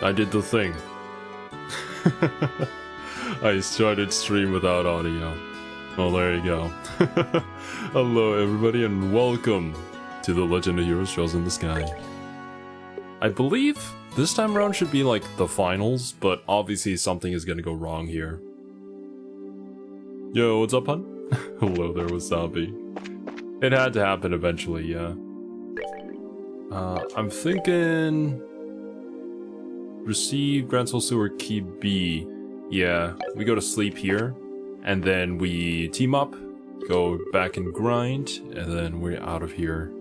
I did the thing. I started stream without audio. Well, there you go. Hello everybody and welcome to the Legend of Heroes Trails in the Sky. I believe this time around should be like the finals, but obviously something is gonna go wrong here. Yo, what's up, hun? Hello there, Wasabi. It had to happen eventually, yeah. I'm thinking... Receive Grand Soul Sewer Key B. Yeah, we go to sleep here, and then we team up, go back and grind, and then we're out of here.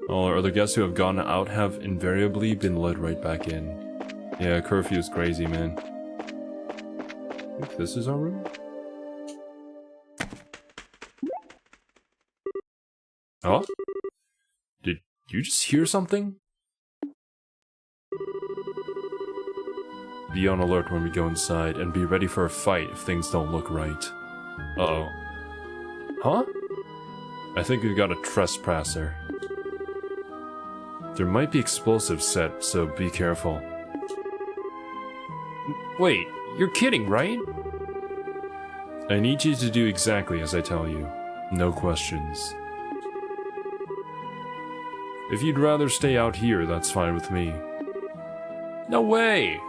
All our other guests who have gone out have invariably been let right back in. Yeah, curfew is crazy, man. I think this is our room? Oh? Did you just hear something? Be on alert when we go inside, and be ready for a fight if things don't look right. Uh-oh. Huh? I think we've got a trespasser. There might be explosives set, so be careful. Wait, you're kidding, right? I need you to do exactly as I tell you. No questions. If you'd rather stay out here, that's fine with me. No way!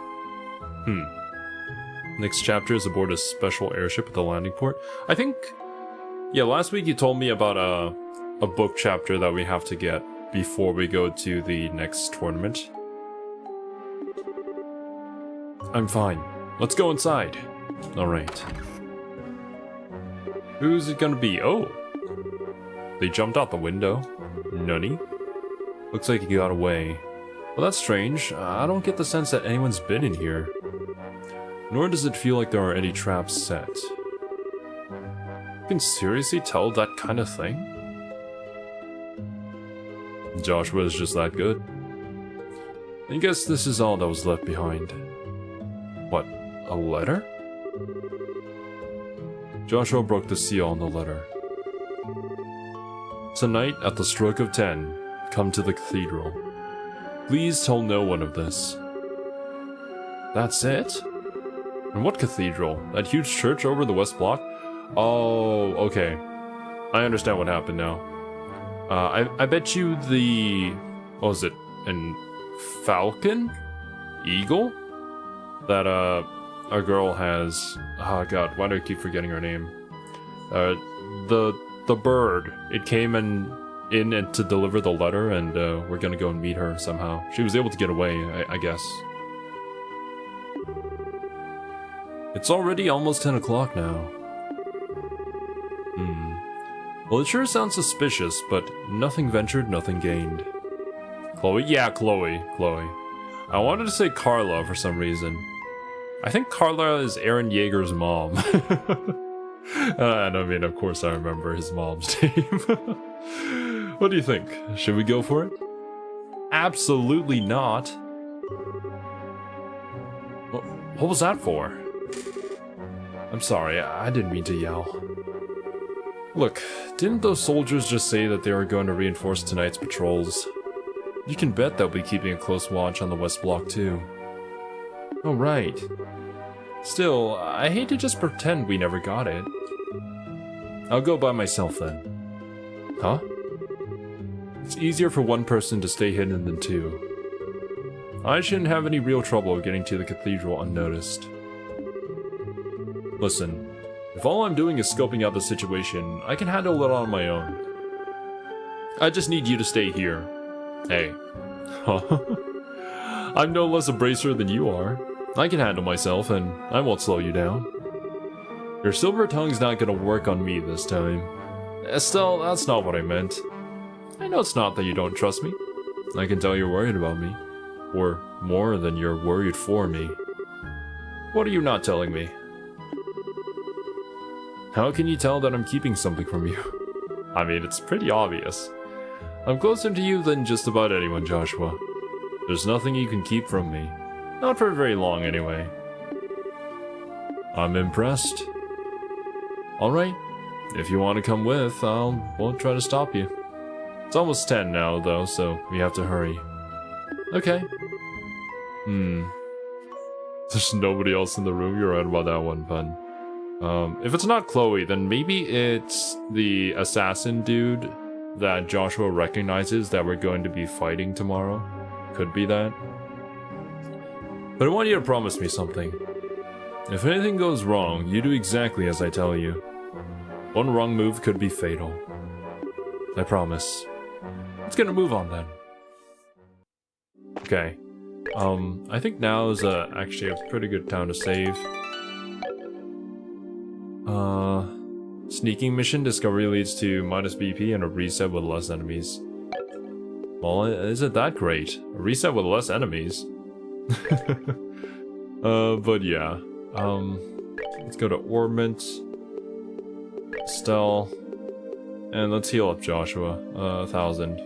Next chapter is aboard a special airship at the landing port. I think... Yeah, last week you told me about a book chapter that we have to get before we go to the next tournament. I'm fine. Let's go inside. Alright. Who's it gonna be? Oh! They jumped out the window. Nunny. Looks like he got away. Well, that's strange. I don't get the sense that anyone's been in here. Nor does it feel like there are any traps set. You can seriously tell that kind of thing? Joshua is just that good. I guess this is all that was left behind. What, a letter? Joshua broke the seal on the letter. Tonight, at the stroke of 10, come to the cathedral. Please tell no one of this. That's it? And what cathedral? That huge church over the west block? Oh, okay. I understand what happened now. I bet you the... What was it? An falcon? Eagle? That, our girl has... Oh god, why do I keep forgetting her name? The bird. It came in and to deliver the letter, and we're gonna go and meet her somehow. She was able to get away, I guess. It's already almost 10 o'clock now. Well, it sure sounds suspicious, but nothing ventured, nothing gained. Chloe? Yeah, Chloe. I wanted to say Carla for some reason. I think Carla is Aaron Yeager's mom. And I mean, of course I remember his mom's name. What do you think? Should we go for it? Absolutely not. What was that for? I'm sorry, I didn't mean to yell. Look, didn't those soldiers just say that they were going to reinforce tonight's patrols? You can bet they'll be keeping a close watch on the West Block too. Oh right. Still, I hate to just pretend we never got it. I'll go by myself then. Huh? It's easier for one person to stay hidden than two. I shouldn't have any real trouble getting to the cathedral unnoticed. Listen, if all I'm doing is scoping out the situation, I can handle it on my own. I just need you to stay here. Hey. I'm no less a bracer than you are. I can handle myself, and I won't slow you down. Your silver tongue's not gonna work on me this time. Estelle, that's not what I meant. I know it's not that you don't trust me. I can tell you're worried about me. Or more than you're worried for me. What are you not telling me? How can you tell that I'm keeping something from you? I mean, it's pretty obvious. I'm closer to you than just about anyone, Joshua. There's nothing you can keep from me. Not for very long, anyway. I'm impressed. Alright, if you want to come with, won't try to stop you. It's almost 10 now, though, so we have to hurry. Okay. There's nobody else in the room. You're right about that one, Pun. If it's not Chloe, then maybe it's the assassin dude that Joshua recognizes that we're going to be fighting tomorrow. Could be that. But I want you to promise me something. If anything goes wrong, you do exactly as I tell you. One wrong move could be fatal. I promise. Let's get a move on then. Okay. I think now is actually a pretty good time to save. Sneaking mission discovery leads to minus BP and a reset with less enemies. Well, isn't that great? A reset with less enemies. But yeah. Let's go to Orbment. Estelle. And let's heal up Joshua. 1,000.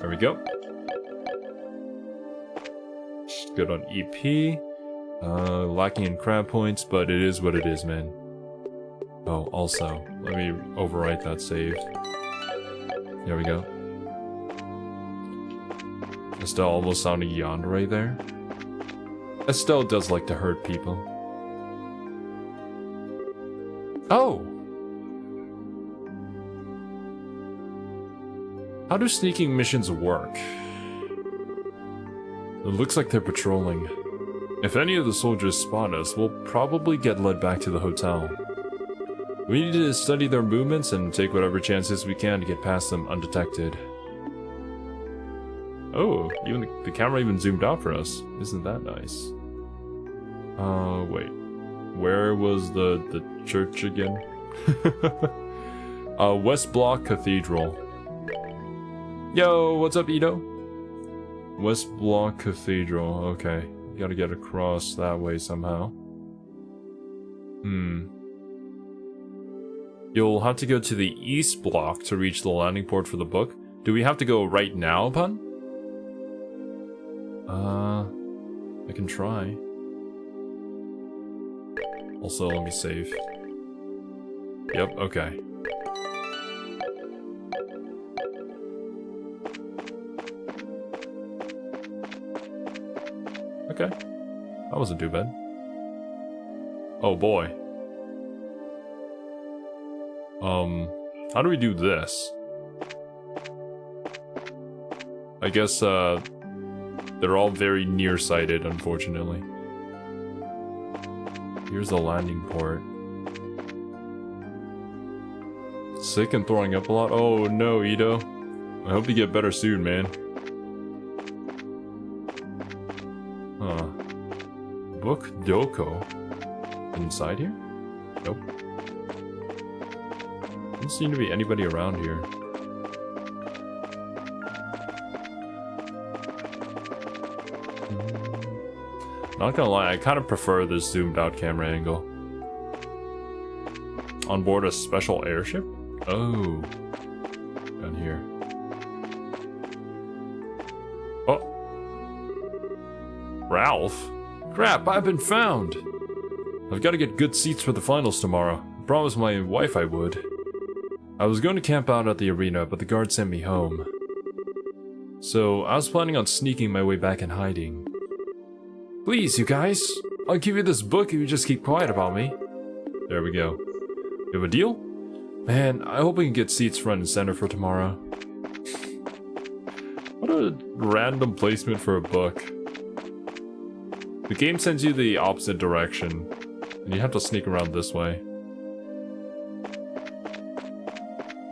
There we go. Good on EP. Lacking in crab points, but it is what it is, man. Oh, also, let me overwrite that save. There we go. Estelle almost sounding yandere there. Estelle does like to hurt people. Oh! How do sneaking missions work? It looks like they're patrolling. If any of the soldiers spot us, we'll probably get led back to the hotel. We need to study their movements and take whatever chances we can to get past them undetected. Oh, even the camera even zoomed out for us. Isn't that nice? Wait. Where was the church again? West Block Cathedral. Yo, what's up, Ito? West Block Cathedral, okay. Gotta get across that way somehow. You'll have to go to the east block to reach the landing port for the book. Do we have to go right now, Pun? I can try. Also, let me save. Yep, okay. Okay. That wasn't too bad. Oh boy. How do we do this? I guess, they're all very nearsighted, unfortunately. Here's the landing port. Sick and throwing up a lot? Oh no, Ito. I hope you get better soon, man. Huh. Book Doko. Inside here? Nope. Doesn't seem to be anybody around here. Not gonna lie, I kind of prefer this zoomed out camera angle. On board a special airship? Oh. Down here. Oh. Ralph? Crap, I've been found! I've got to get good seats for the finals tomorrow. I promised my wife I would. I was going to camp out at the arena, but the guard sent me home. So, I was planning on sneaking my way back and hiding. Please, you guys, I'll give you this book if you just keep quiet about me. There we go. You have a deal? Man, I hope we can get seats front and center for tomorrow. What a random placement for a book. The game sends you the opposite direction, and you have to sneak around this way.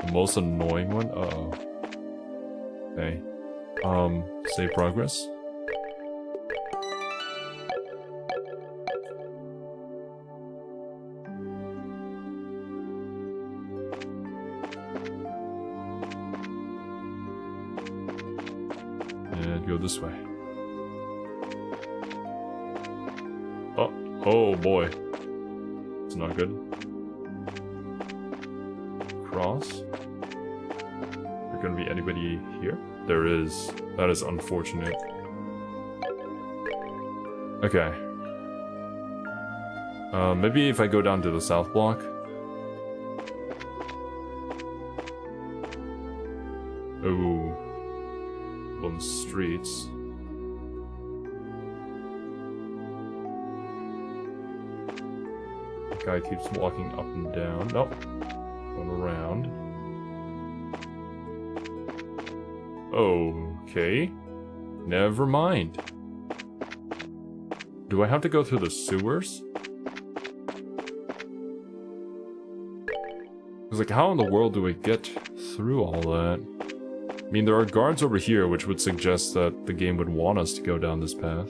The most annoying one? Uh-oh. Okay. Save progress. go this way. Oh boy. It's not good. Cross. There gonna be anybody here? There is. That is unfortunate. Okay. Maybe if I go down to the south block. Oh. On the streets. The guy keeps walking up and down. Nope. Going around. Okay. Never mind. Do I have to go through the sewers? It's like, how in the world do I get through all that? I mean, there are guards over here, which would suggest that the game would want us to go down this path.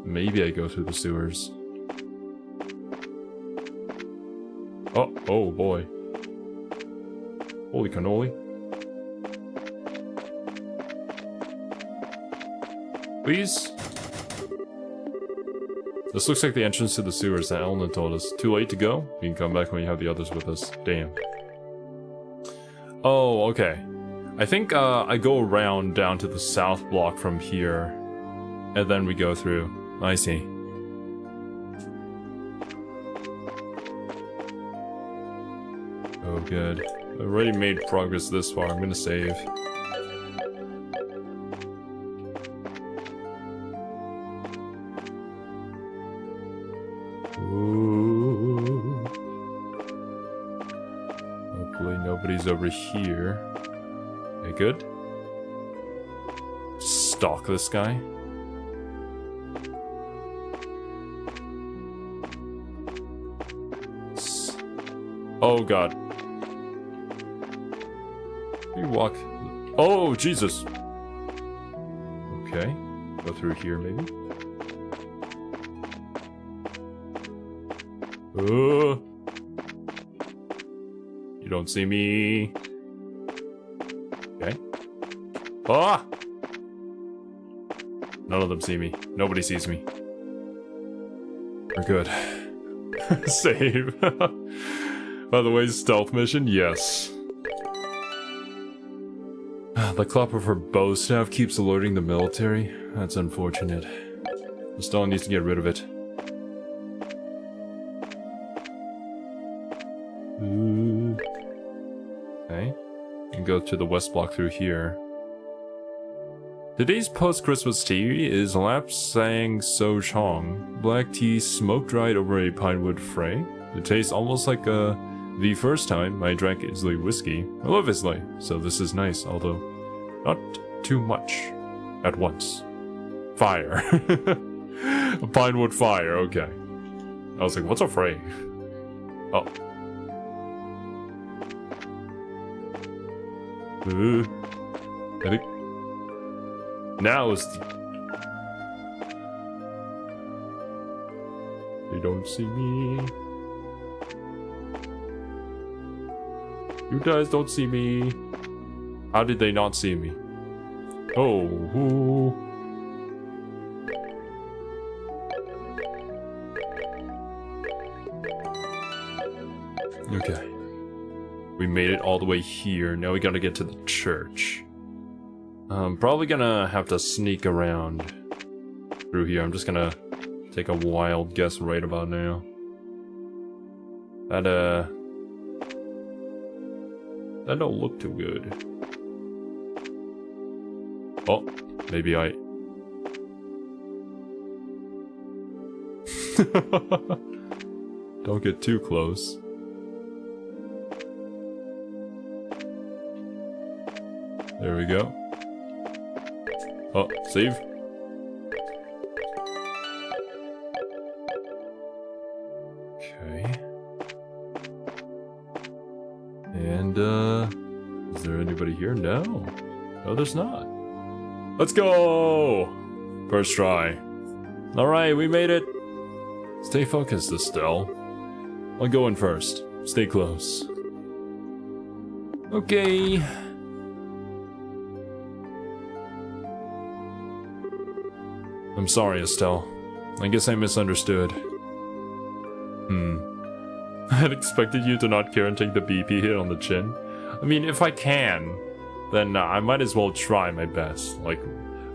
Maybe I go through the sewers. Oh boy. Holy cannoli. Please? This looks like the entrance to the sewers that Eleanor told us. Too late to go? You can come back when you have the others with us. Damn. Oh, okay. I think I go around down to the south block from here. And then we go through. I see. Oh, good. I've already made progress this far. I'm gonna save. Ooh. Hopefully nobody's over here. Okay, good. Stalk this guy. Oh god. You walk. Oh, Jesus. Okay. Go through here, maybe. You don't see me. Okay. Ah! None of them see me. Nobody sees me. We're good. Save. By the way, stealth mission? Yes. The clap of her bow staff keeps alerting the military. That's unfortunate. The stone needs to get rid of it. Okay. And go to the west block through here. Today's post-Christmas tea is Lapsang So Chong. Black tea smoke-dried over a pinewood fray. It tastes almost like the first time I drank Islay whiskey. I love Islay, so this is nice, although not too much at once. Fire. A pinewood fire, okay. I was like, what's a fray? Oh. I think now is the... They don't see me. You guys don't see me. How did they not see me? Oh, who? Okay. We made it all the way here. Now we gotta get to the church. I'm probably gonna have to sneak around through here. I'm just gonna take a wild guess right about now. That don't look too good. Oh, maybe I... Don't get too close. There we go. Oh, save. Okay. And, is there anybody here? No. No, there's not. Let's go! First try. Alright, we made it. Stay focused, Estelle. I'll go in first. Stay close. Okay. I'm sorry, Estelle. I guess I misunderstood. I had expected you to not care and take the BP hit on the chin. I mean, if I can, then I might as well try my best. Like,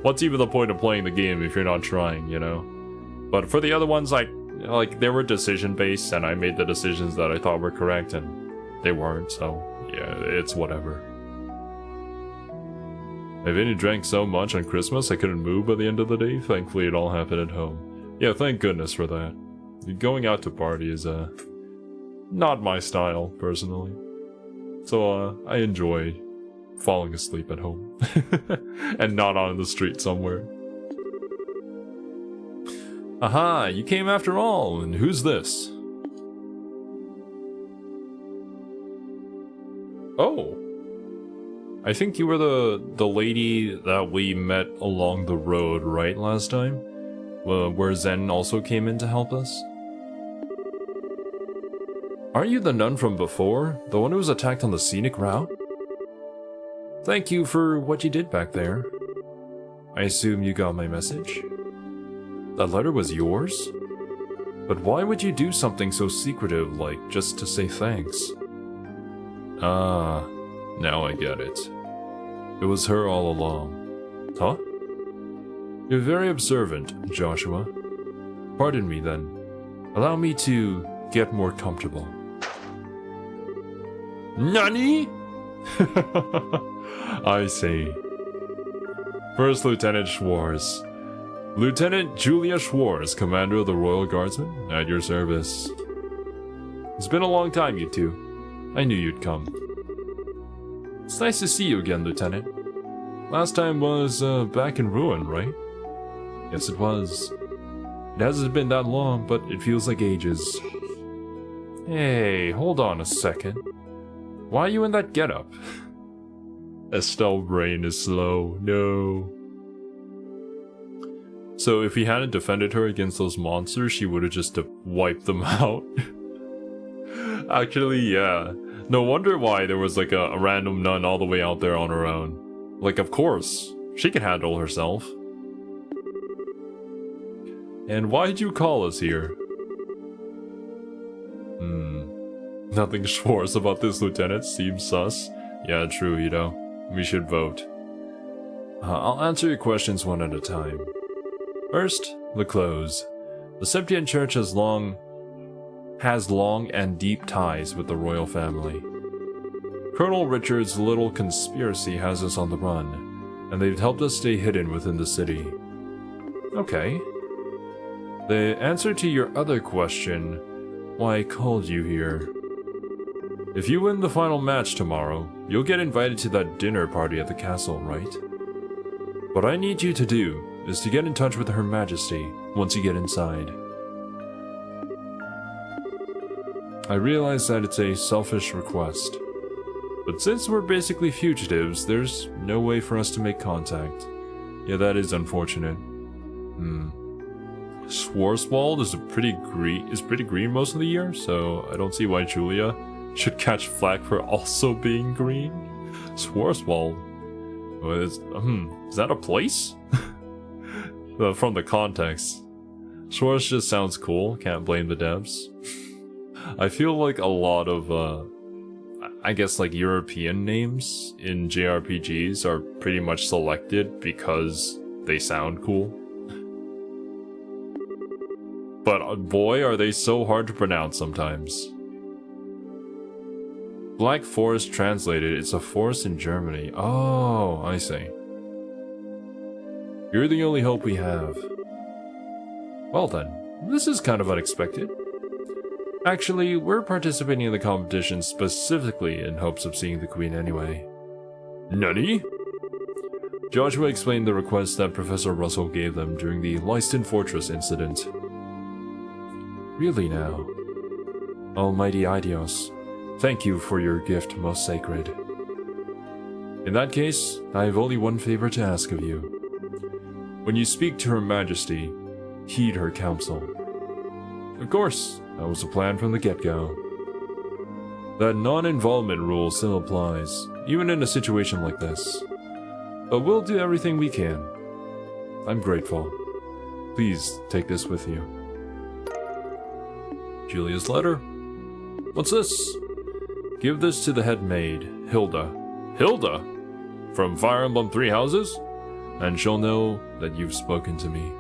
what's even the point of playing the game if you're not trying, you know? But for the other ones, like they were decision-based, and I made the decisions that I thought were correct, and they weren't, so yeah, it's whatever. I've only drank so much on Christmas I couldn't move by the end of the day. Thankfully, it all happened at home. Yeah, thank goodness for that. Going out to party is, not my style, personally. So, I enjoy falling asleep at home. And not on the street somewhere. Aha, you came after all, and who's this? Oh. I think you were the lady that we met along the road, right, last time? Where Zen also came in to help us? Aren't you the nun from before? The one who was attacked on the scenic route? Thank you for what you did back there. I assume you got my message? That letter was yours? But why would you do something so secretive, like just to say thanks? Ah, now I get it. It was her all along. Huh? You're very observant, Joshua. Pardon me then. Allow me to get more comfortable. Nani? I see. First Lieutenant Schwartz. Lieutenant Julia Schwartz, Commander of the Royal Guardsmen, at your service. It's been a long time, you two. I knew you'd come. It's nice to see you again, Lieutenant. Last time was, back in Ruin, right? Yes, it was. It hasn't been that long, but it feels like ages. Hey, hold on a second. Why are you in that getup? Estelle brain is slow. No. So if he hadn't defended her against those monsters, she would have just wiped them out. Actually, yeah. No wonder why there was like a random nun all the way out there on her own. Like, of course. She can handle herself. And why'd you call us here? Nothing Schwartz about this, Lieutenant. Seems sus. Yeah, true, you know. We should vote. I'll answer your questions one at a time. First, the close. The Septian Church has long and deep ties with the royal family. Colonel Richard's little conspiracy has us on the run, and they've helped us stay hidden within the city. Okay. The answer to your other question, why I called you here. If you win the final match tomorrow, you'll get invited to that dinner party at the castle, right? What I need you to do is to get in touch with Her Majesty once you get inside. I realize that it's a selfish request, but since we're basically fugitives, there's no way for us to make contact. Yeah, that is unfortunate. Schwarzwald is pretty green most of the year, so I don't see why Julia should catch flack for also being green. Schwarzwald. Is that a place? From the context. Schwartz just sounds cool, can't blame the devs. I feel like a lot of, I guess like European names in JRPGs are pretty much selected because they sound cool. But boy, are they so hard to pronounce sometimes. Black Forest translated, it's a forest in Germany. Oh, I see. You're the only hope we have. Well then, this is kind of unexpected. Actually, we're participating in the competition specifically in hopes of seeing the Queen anyway. Nani? Joshua explained the request that Professor Russell gave them during the Leiston Fortress incident. Really now? Almighty Idios, thank you for your gift, most sacred. In that case, I have only one favor to ask of you. When you speak to Her Majesty, heed her counsel. Of course, that was the plan from the get-go. That non-involvement rule still applies, even in a situation like this. But we'll do everything we can. I'm grateful. Please take this with you. Julia's letter. What's this? Give this to the head maid, Hilda. Hilda? From Fire Emblem Three Houses? And she'll know that you've spoken to me.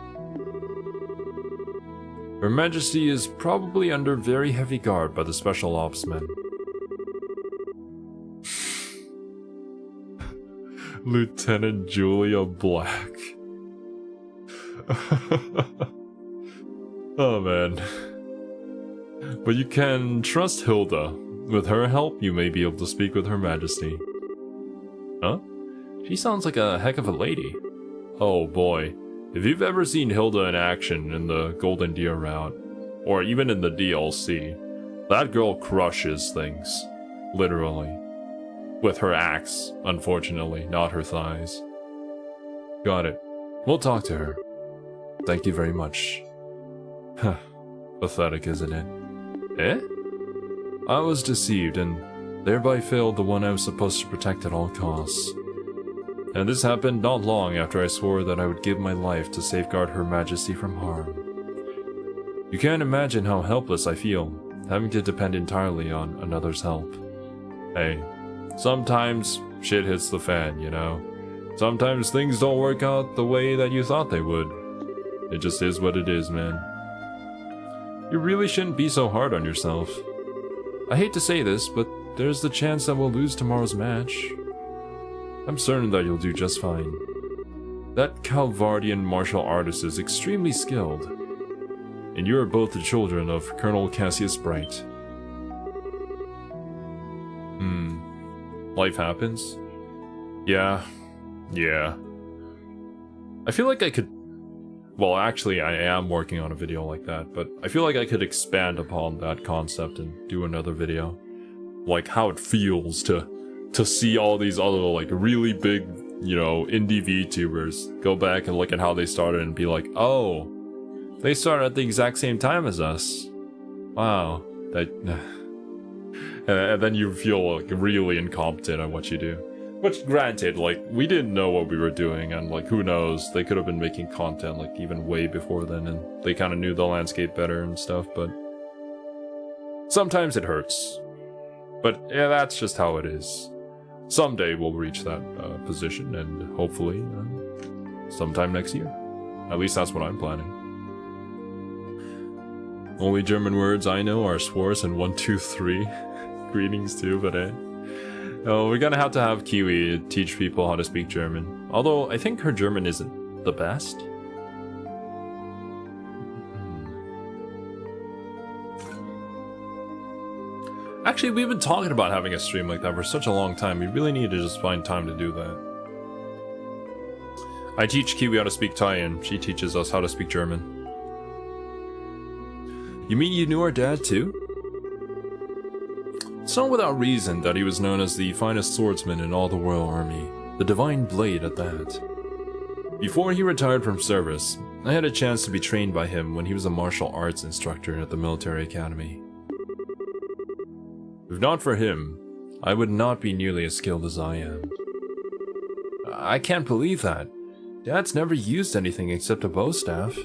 Her Majesty is probably under very heavy guard by the Special Ops men. Lieutenant Julia Black. Oh man. But you can trust Hilda. With her help, you may be able to speak with Her Majesty. Huh? She sounds like a heck of a lady. Oh boy. If you've ever seen Hilda in action in the Golden Deer route, or even in the DLC, that girl crushes things. Literally. With her axe, unfortunately, not her thighs. Got it. We'll talk to her. Thank you very much. Huh. Pathetic, isn't it? Eh? I was deceived and thereby failed the one I was supposed to protect at all costs. And this happened not long after I swore that I would give my life to safeguard Her Majesty from harm. You can't imagine how helpless I feel, having to depend entirely on another's help. Hey, sometimes shit hits the fan, you know? Sometimes things don't work out the way that you thought they would. It just is what it is, man. You really shouldn't be so hard on yourself. I hate to say this, but there's the chance that we'll lose tomorrow's match. I'm certain that you'll do just fine. That Calvardian martial artist is extremely skilled. And you are both the children of Colonel Cassius Bright. Life happens? Yeah. I feel like I could... Well, actually, I am working on a video like that, but I feel like I could expand upon that concept and do another video. Like, how it feels to see all these other, like, really big, you know, indie VTubers go back and look at how they started and be like, oh, they started at the exact same time as us. Wow. That... and then you feel, like, really incompetent at what you do. Which, granted, like, we didn't know what we were doing, and, like, who knows, they could have been making content, like, even way before then, and they kind of knew the landscape better and stuff, but... sometimes it hurts. But, yeah, that's just how it is. Someday we'll reach that position, and hopefully, sometime next year. At least that's what I'm planning. Only German words I know are Schwarz and 1, 2, 3. Greetings too, but oh, we're gonna have to have Kiwi teach people how to speak German. Although, I think her German isn't the best. Actually, we've been talking about having a stream like that for such a long time. We really need to just find time to do that. I teach Kiwi how to speak Thai, and she teaches us how to speak German. You mean you knew our dad too? It's not without reason that he was known as the finest swordsman in all the Royal Army, the Divine Blade at that. Before he retired from service, I had a chance to be trained by him when he was a martial arts instructor at the military academy. If not for him, I would not be nearly as skilled as I am. I can't believe that. Dad's never used anything except a bow staff.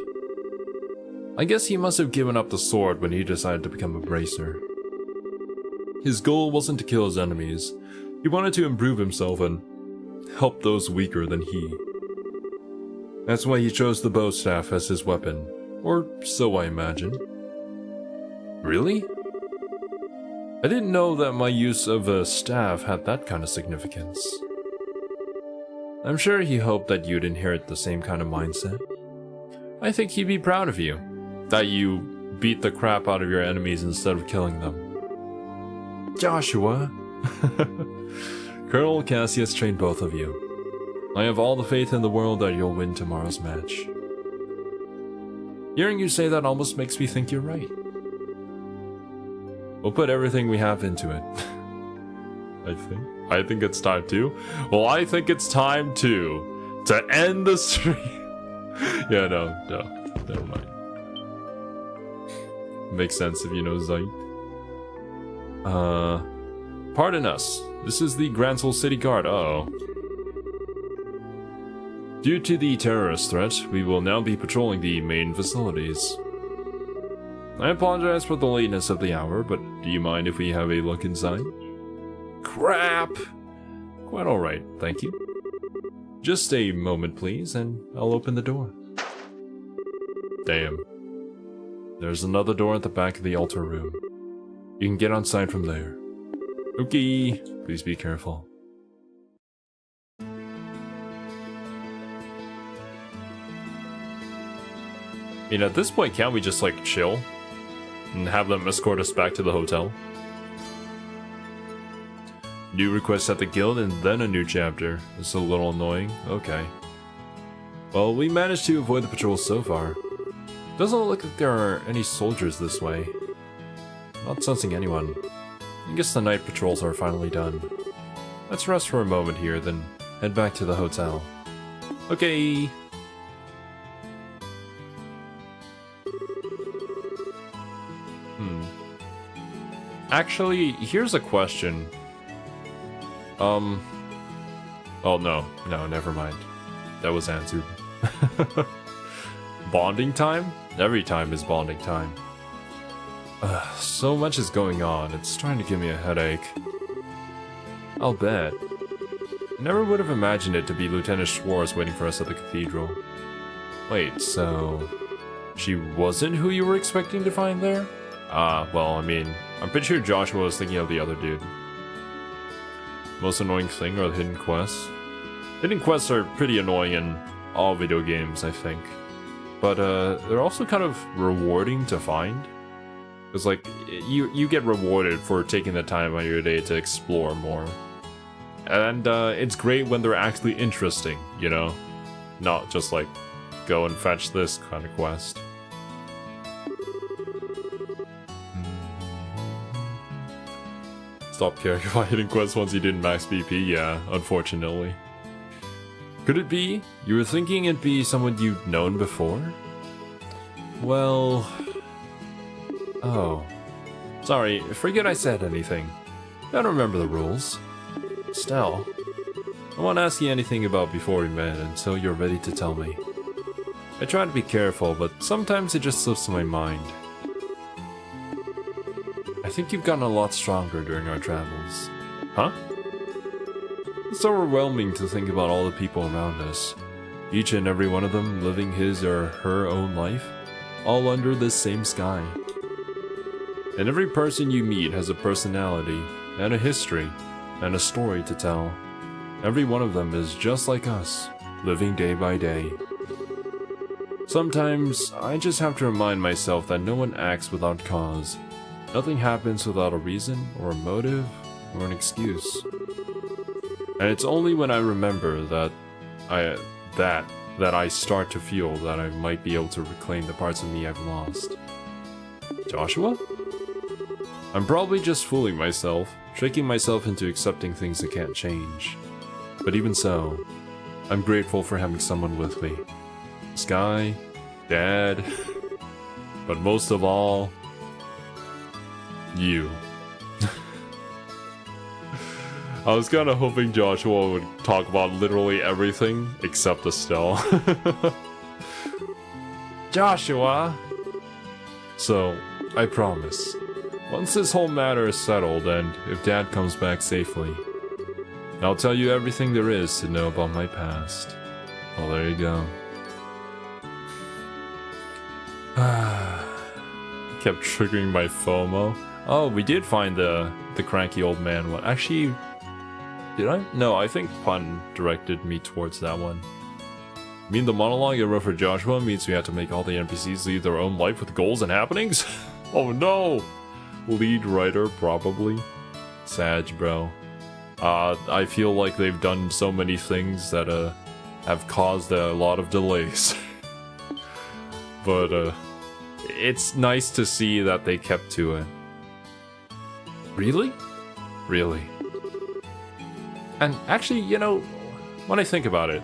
I guess he must have given up the sword when he decided to become a bracer. His goal wasn't to kill his enemies. He wanted to improve himself and help those weaker than he. That's why he chose the bow staff as his weapon. Or so I imagine. Really? I didn't know that my use of a staff had that kind of significance. I'm sure he hoped that you'd inherit the same kind of mindset. I think he'd be proud of you. That you beat the crap out of your enemies instead of killing them. Joshua! Colonel Cassius trained both of you. I have all the faith in the world that you'll win tomorrow's match. Hearing you say that almost makes me think you're right. We'll put everything we have into it. I think it's time to. Well, I think it's time to end the stream. Yeah, no, never mind. Makes sense if you know Zeit. Pardon us. This is the Grand Soul City Guard. Uh-oh. Due to the terrorist threat, we will now be patrolling the main facilities. I apologize for the lateness of the hour, but do you mind if we have a look inside? Crap! Quite alright, thank you. Just a moment, please, and I'll open the door. Damn. There's another door at the back of the altar room. You can get on site from there. Okay, please be careful. I mean, at this point, can't we just, like, chill? And have them escort us back to the hotel? New requests at the guild and then a new chapter. It's a little annoying. Okay. Well, we managed to avoid the patrols so far. Doesn't look like there are any soldiers this way. Not sensing anyone. I guess the night patrols are finally done. Let's rest for a moment here, then head back to the hotel. Okay. Actually, here's a question. Oh no, never mind. That was answered. Bonding time? Every time is bonding time. So much is going on, it's starting to give me a headache. I'll bet. I never would have imagined it to be Lieutenant Schwartz waiting for us at the cathedral. Wait, so... she wasn't who you were expecting to find there? Well, I mean, I'm pretty sure Joshua was thinking of the other dude. Most annoying thing are the hidden quests. Hidden quests are pretty annoying in all video games, I think. But, they're also kind of rewarding to find. Because, like, you get rewarded for taking the time out of your day to explore more. And, it's great when they're actually interesting, you know? Not just, like, go and fetch this kind of quest. Stop caring about hidden quests once you did max BP, yeah, unfortunately. Could it be? You were thinking it'd be someone you'd known before? Well... oh. Sorry, forget I said anything. I don't remember the rules. Still, I won't ask you anything about before we met until you're ready to tell me. I try to be careful, but sometimes it just slips my mind. I think you've gotten a lot stronger during our travels. Huh? It's overwhelming to think about all the people around us. Each and every one of them living his or her own life, all under this same sky. And every person you meet has a personality, and a history, and a story to tell. Every one of them is just like us, living day by day. Sometimes, I just have to remind myself that no one acts without cause. Nothing happens without a reason, or a motive, or an excuse. And it's only when I remember that I start to feel that I might be able to reclaim the parts of me I've lost. Joshua? I'm probably just fooling myself, tricking myself into accepting things that can't change. But even so, I'm grateful for having someone with me. Sky, Dad, but most of all, you. I was kind of hoping Joshua would talk about literally everything except Estelle. Joshua! So, I promise, once this whole matter is settled and if Dad comes back safely, I'll tell you everything there is to know about my past. Well, there you go. Kept triggering my FOMO. Oh, we did find the cranky old man one. Actually, did I? No, I think Pun directed me towards that one. You mean the monologue you wrote for Joshua means we have to make all the NPCs lead their own life with goals and happenings? Oh no! Lead writer, probably. Sag, bro. I feel like they've done so many things that have caused a lot of delays. But it's nice to see that they kept to it. Really? Really. And actually, you know, when I think about it,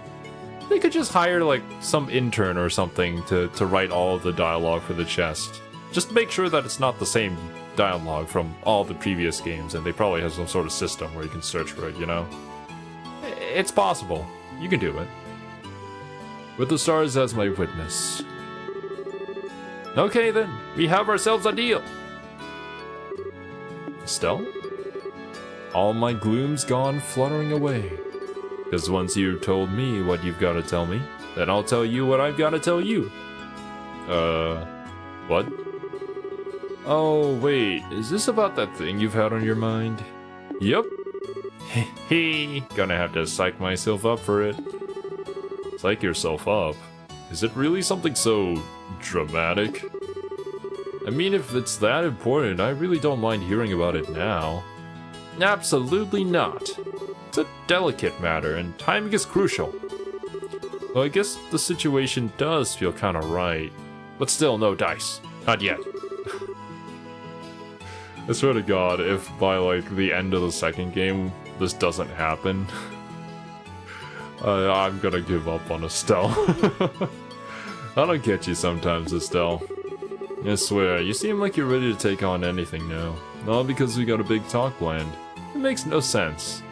they could just hire like some intern or something to write all of the dialogue for the chest. Just make sure that it's not the same dialogue from all the previous games, and they probably have some sort of system where you can search for it, you know? It's possible. You can do it. with the stars as my witness. Okay then, we have ourselves a deal. Estelle? All my gloom's gone fluttering away. Because once you've told me what you've got to tell me, then I'll tell you what I've got to tell you. What? Oh, wait, is this about that thing you've had on your mind? Yep. Hee, gonna have to psych myself up for it. Psych yourself up? Is it really something so dramatic? I mean, if it's that important, I really don't mind hearing about it now. Absolutely not. It's a delicate matter, and timing is crucial. Well, I guess the situation does feel kinda right. But still, no dice. Not yet. I swear to God, if by, like, the end of the second game, this doesn't happen, I'm gonna give up on Estelle. I don't get you sometimes, Estelle. I swear, you seem like you're ready to take on anything now. All because we got a big talk planned. It makes no sense.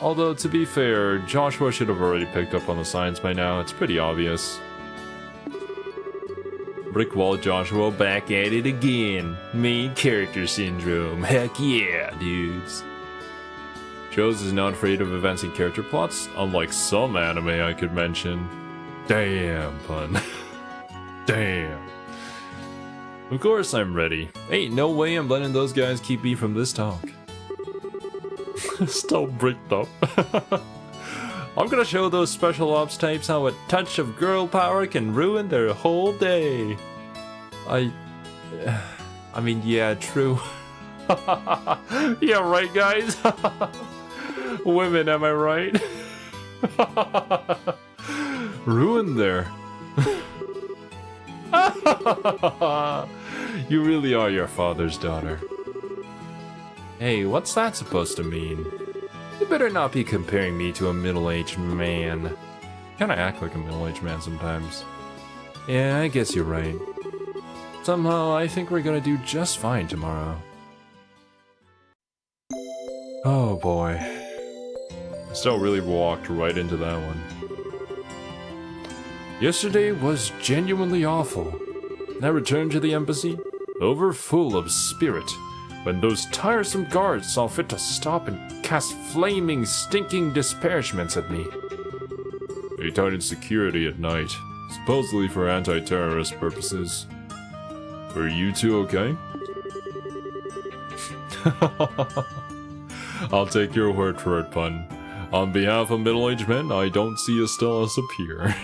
Although, to be fair, Joshua should have already picked up on the signs by now. It's pretty obvious. Brick wall Joshua back at it again. Main character syndrome. Heck yeah, dudes. Shows is not afraid of advancing character plots, unlike some anime I could mention. Damn, pun. Damn. Of course I'm ready. Ain't no way I'm letting those guys keep me from this talk. Still bricked up. I'm gonna show those special ops types how a touch of girl power can ruin their whole day. I mean, yeah, true. Yeah, right, guys? Women, am I right? Ruin their... You really are your father's daughter. Hey, what's that supposed to mean? You better not be comparing me to a middle-aged man. Kinda act like a middle-aged man sometimes. Yeah, I guess you're right. Somehow, I think we're gonna do just fine tomorrow. Oh boy. Still really walked right into that one. Yesterday was genuinely awful. I returned to the embassy, overfull of spirit, when those tiresome guards saw fit to stop and cast flaming, stinking disparagements at me. They tightened security at night, supposedly for anti-terrorist purposes. Were you two okay? I'll take your word for it, pun. On behalf of middle-aged men, I don't see Estelle as a peer.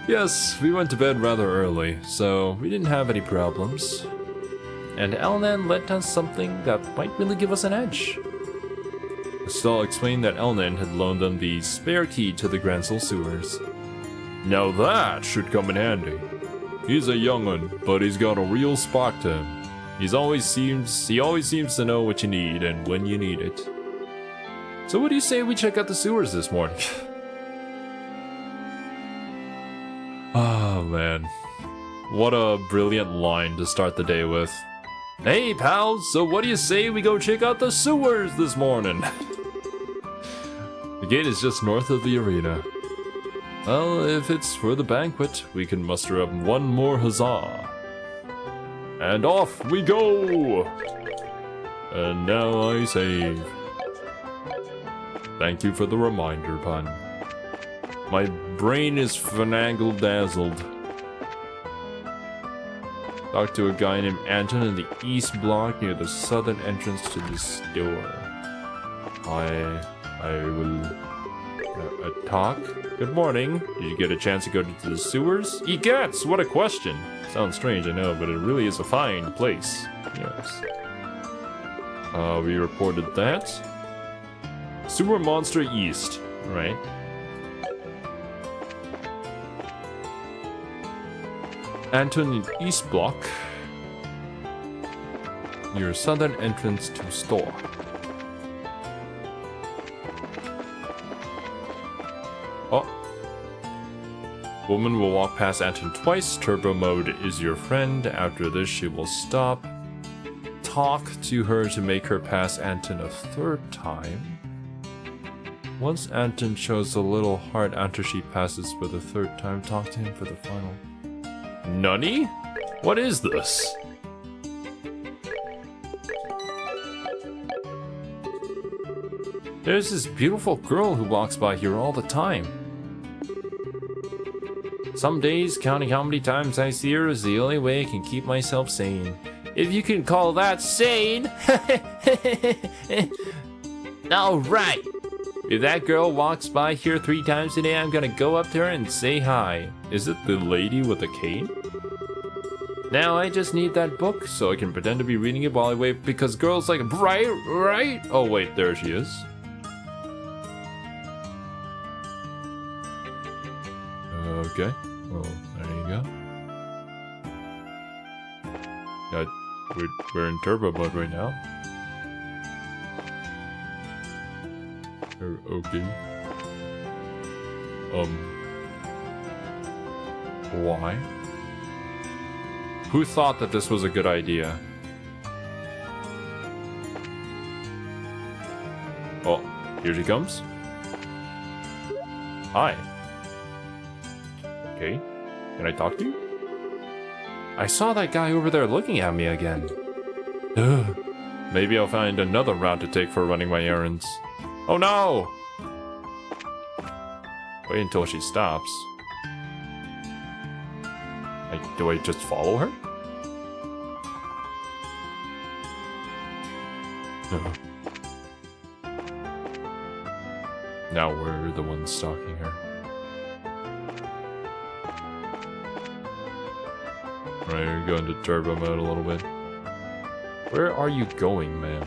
Yes, we went to bed rather early, so we didn't have any problems. And Elnan lent us something that might really give us an edge. Estelle explained that Elnan had loaned them the spare key to the Gransel sewers. Now that should come in handy. He's a young'un, but he's got a real spark to him. He always seems to know what you need and when you need it. So what do you say we check out the sewers this morning? Oh man, what a brilliant line to start the day with. Hey pals, so what do you say we go check out the sewers this morning? The gate is just north of the arena. Well, if it's for the banquet, we can muster up one more huzzah. And off we go! And now I save. Thank you for the reminder, pun. My brain is finagled dazzled. Talk to a guy named Anton in the east block near the southern entrance to this door. I will talk. Good morning. Did you get a chance to go to the sewers? Egats! What a question. Sounds strange, I know, but it really is a fine place. Yes. We reported that. Sewer Monster East. Right. Anton in East Block. Your southern entrance to store. Oh. Woman will walk past Anton twice. Turbo mode is your friend. After this, she will stop. Talk to her to make her pass Anton a third time. Once Anton shows a little heart after she passes for the third time, talk to him for the final. Nunny? What is this? There's this beautiful girl who walks by here all the time. Some days, counting how many times I see her is the only way I can keep myself sane. If you can call that sane! Alright! If that girl walks by here 3 times a day, I'm gonna go up to her and say hi. Is it the lady with the cane? Now I just need that book so I can pretend to be reading it while I wait because girls like, right? Oh wait, there she is. Okay, well, there you go. We're in turbo mode right now. Okay. Why? Who thought that this was a good idea? Oh, here she comes. Hi. Okay, can I talk to you? I saw that guy over there looking at me again. Ugh. Maybe I'll find another route to take for running my errands. Oh no! Wait until she stops. Do I just follow her? No. Now we're the ones stalking her. Right, we're going to turbo mode a little bit. Where are you going, man?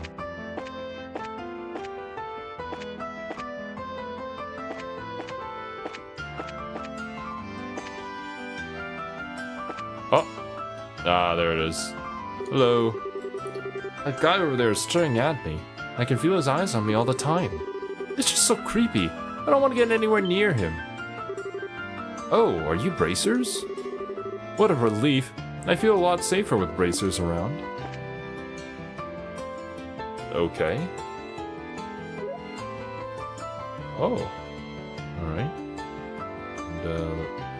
Oh! Ah, there it is. Hello. That guy over there is staring at me. I can feel his eyes on me all the time. It's just so creepy. I don't want to get anywhere near him. Oh, are you bracers? What a relief. I feel a lot safer with bracers around. Okay. Oh. Alright. And,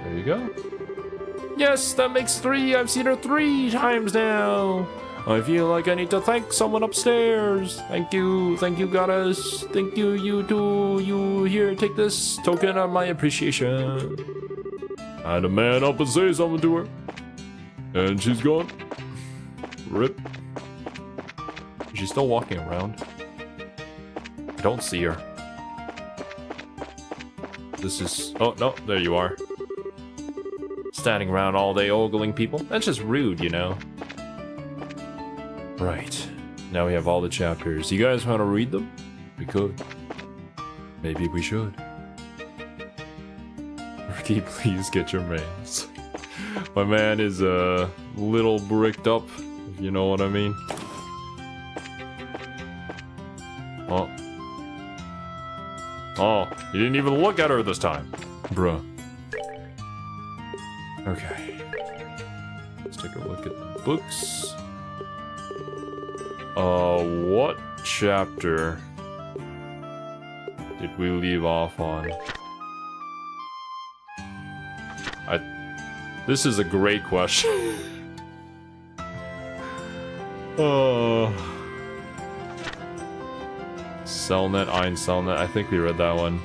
there you go. Yes, that makes 3! I've seen her 3 times now! I feel like I need to thank someone upstairs. Thank you, goddess. Thank you, you too. You here, take this token of my appreciation. I had a man up and say something to her. And she's gone. Rip. Is she still walking around? I don't see her. This is... Oh, no, there you are. Standing around all day ogling people. That's just rude, you know. Right. Now we have all the chapters. You guys want to read them? We could. Maybe we should. Ricky, please get your mans. My man is a little bricked up, if you know what I mean. Oh. Oh, you didn't even look at her this time. Bruh. Okay. Let's take a look at the books. What chapter did we leave off on? This is a great question. Cellnet, Ein Cellnet, I think we read that one.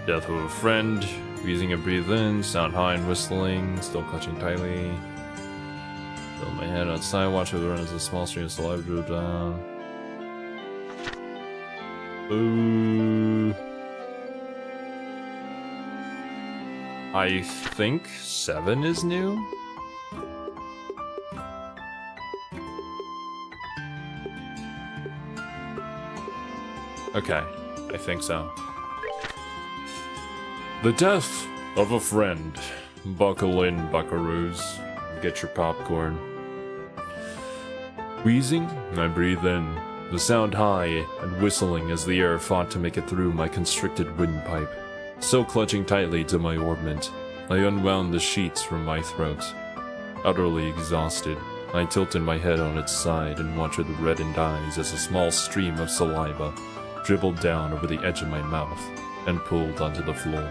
Death of a friend, wheezing and breathe in, sound high and whistling, still clutching tightly. Fill my head outside, watch over the run as a small stream of saliva drip down. Ooh. I think 7 is new? Okay, I think so. The death of a friend. Buckle in, buckaroos. Get your popcorn. Wheezing, I breathe in. The sound high and whistling as the air fought to make it through my constricted windpipe. Still clutching tightly to my orbment, I unwound the sheets from my throat. Utterly exhausted, I tilted my head on its side and watched the reddened eyes as a small stream of saliva dribbled down over the edge of my mouth and pulled onto the floor.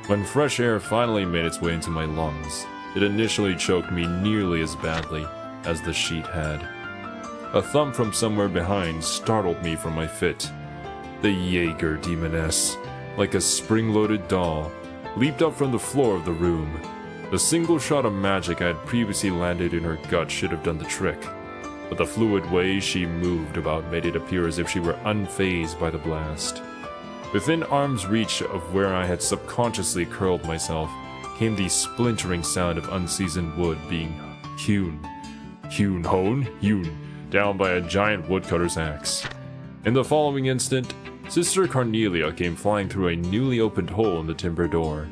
When fresh air finally made its way into my lungs, it initially choked me nearly as badly as the sheet had. A thump from somewhere behind startled me from my fit. The Jaeger demoness, like a spring-loaded doll, leaped up from the floor of the room. The single shot of magic I had previously landed in her gut should have done the trick, but the fluid way she moved about made it appear as if she were unfazed by the blast. Within arm's reach of where I had subconsciously curled myself came the splintering sound of unseasoned wood being hewn down by a giant woodcutter's axe. In the following instant, Sister Cornelia came flying through a newly opened hole in the timber door.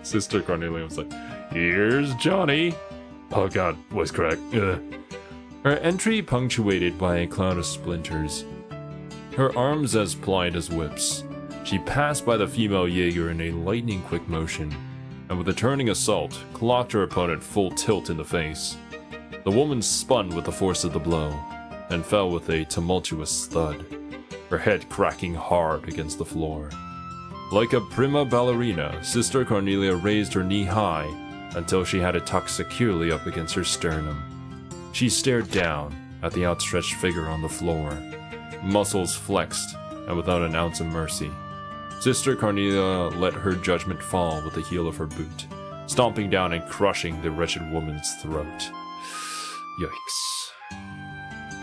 Sister Cornelia was like, "Here's Johnny." Oh god, voice crack. Ugh. Her entry punctuated by a cloud of splinters. Her arms as pliant as whips. She passed by the female Jaeger in a lightning-quick motion, and with a turning assault, clocked her opponent full tilt in the face. The woman spun with the force of the blow, and fell with a tumultuous thud, her head cracking hard against the floor. Like a prima ballerina, Sister Cornelia raised her knee high until she had it tucked securely up against her sternum. She stared down at the outstretched figure on the floor, muscles flexed and without an ounce of mercy. Sister Cornelia let her judgment fall with the heel of her boot, stomping down and crushing the wretched woman's throat. Yikes.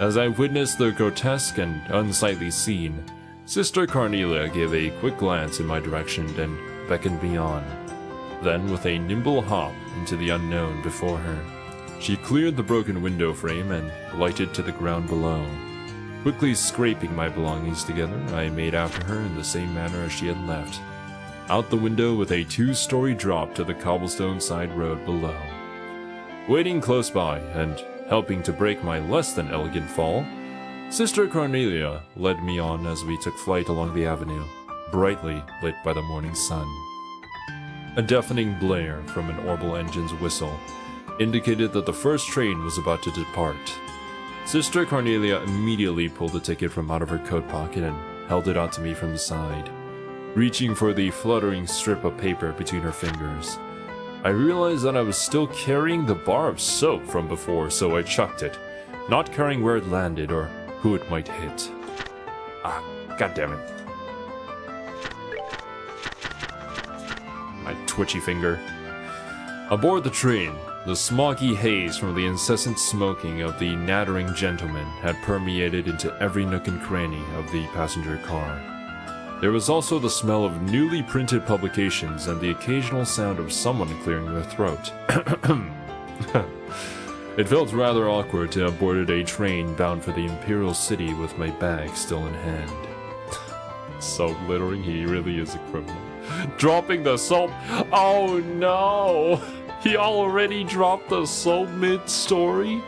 As I witnessed the grotesque and unsightly scene, Sister Cornelia gave a quick glance in my direction and beckoned me on. Then, with a nimble hop into the unknown before her, she cleared the broken window frame and lighted to the ground below. Quickly scraping my belongings together, I made after her in the same manner as she had left, out the window with a 2-story drop to the cobblestone side road below. Waiting close by, and helping to break my less than elegant fall, Sister Cornelia led me on as we took flight along the avenue, brightly lit by the morning sun. A deafening blare from an orbital engine's whistle indicated that the first train was about to depart. Sister Cornelia immediately pulled a ticket from out of her coat pocket and held it out to me from the side, reaching for the fluttering strip of paper between her fingers. I realized that I was still carrying the bar of soap from before, so I chucked it, not caring where it landed or who it might hit. Ah, goddammit. My twitchy finger. Aboard the train, the smoggy haze from the incessant smoking of the nattering gentleman had permeated into every nook and cranny of the passenger car. There was also the smell of newly printed publications and the occasional sound of someone clearing their throat. It felt rather awkward to have boarded a train bound for the Imperial City with my bag still in hand. Soap littering, he really is a criminal. Dropping the soap! Oh no! He already dropped the soap mid-story?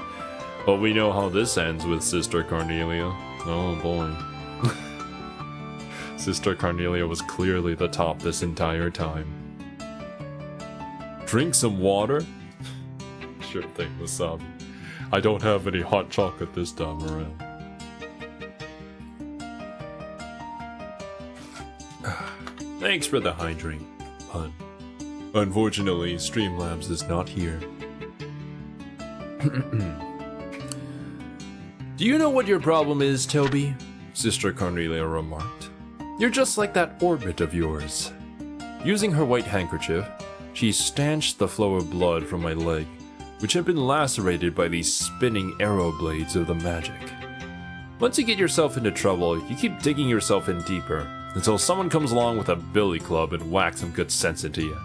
But we know how this ends with Sister Cornelia. Oh boy. Sister Cornelia was clearly the top this entire time. Drink some water? Sure thing, Wasabi. I don't have any hot chocolate this time around. Thanks for the hydrate, pun. Unfortunately, Streamlabs is not here. Do you know what your problem is, Toby? Sister Cornelia remarked. You're just like that orbit of yours. Using her white handkerchief, she stanched the flow of blood from my leg, which had been lacerated by the spinning arrow blades of the magic. Once you get yourself into trouble, you keep digging yourself in deeper, until someone comes along with a billy club and whacks some good sense into you.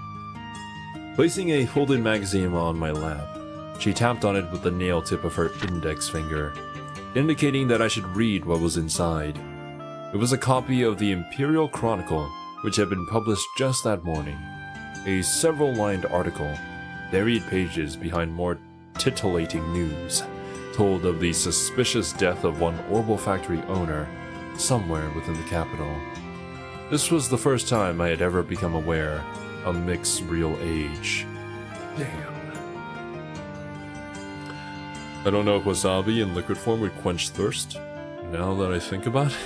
Placing a folded magazine on my lap, she tapped on it with the nail tip of her index finger, indicating that I should read what was inside. It was a copy of the Imperial Chronicle, which had been published just that morning. A several-lined article, buried pages behind more titillating news, told of the suspicious death of one Orbital Factory owner somewhere within the capital. This was the first time I had ever become aware of Mick's real age. Damn. I don't know if wasabi in liquid form would quench thirst, now that I think about it.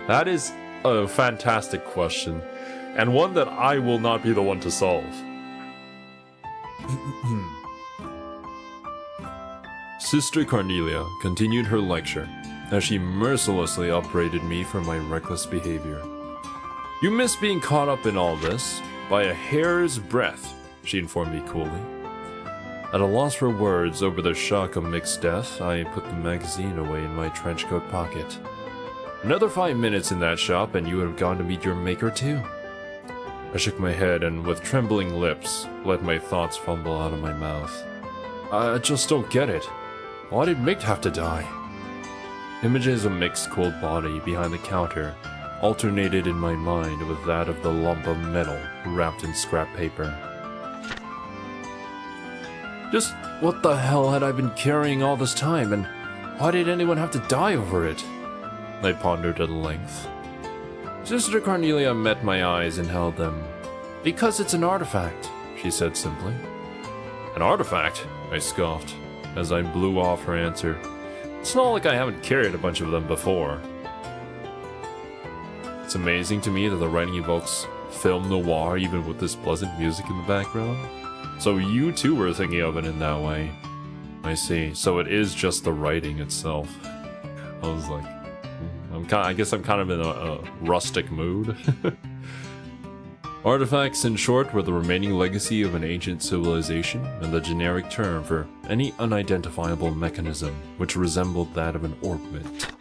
That is a fantastic question, and one that I will not be the one to solve. Sister Cornelia continued her lecture as she mercilessly upbraided me for my reckless behavior. "You miss being caught up in all this by a hair's breadth," she informed me coolly. At a loss for words over the shock of Mick's death, I put the magazine away in my trenchcoat pocket. "Another 5 minutes in that shop and you would have gone to meet your maker too." I shook my head and with trembling lips let my thoughts fumble out of my mouth. "I just don't get it. Why did Mick have to die?" Images of Mick's cold body behind the counter alternated in my mind with that of the lump of metal wrapped in scrap paper. Just what the hell had I been carrying all this time, and why did anyone have to die over it? I pondered at length. Sister Cornelia met my eyes and held them. "Because it's an artifact," she said simply. "An artifact?" I scoffed, as I blew off her answer. "It's not like I haven't carried a bunch of them before." It's amazing to me that the writing evokes film noir even with this pleasant music in the background. So you too were thinking of it in that way. I see. So it is just the writing itself. I was like, I guess I'm kind of in a rustic mood. Artifacts, in short, were the remaining legacy of an ancient civilization and the generic term for any unidentifiable mechanism which resembled that of an orbit.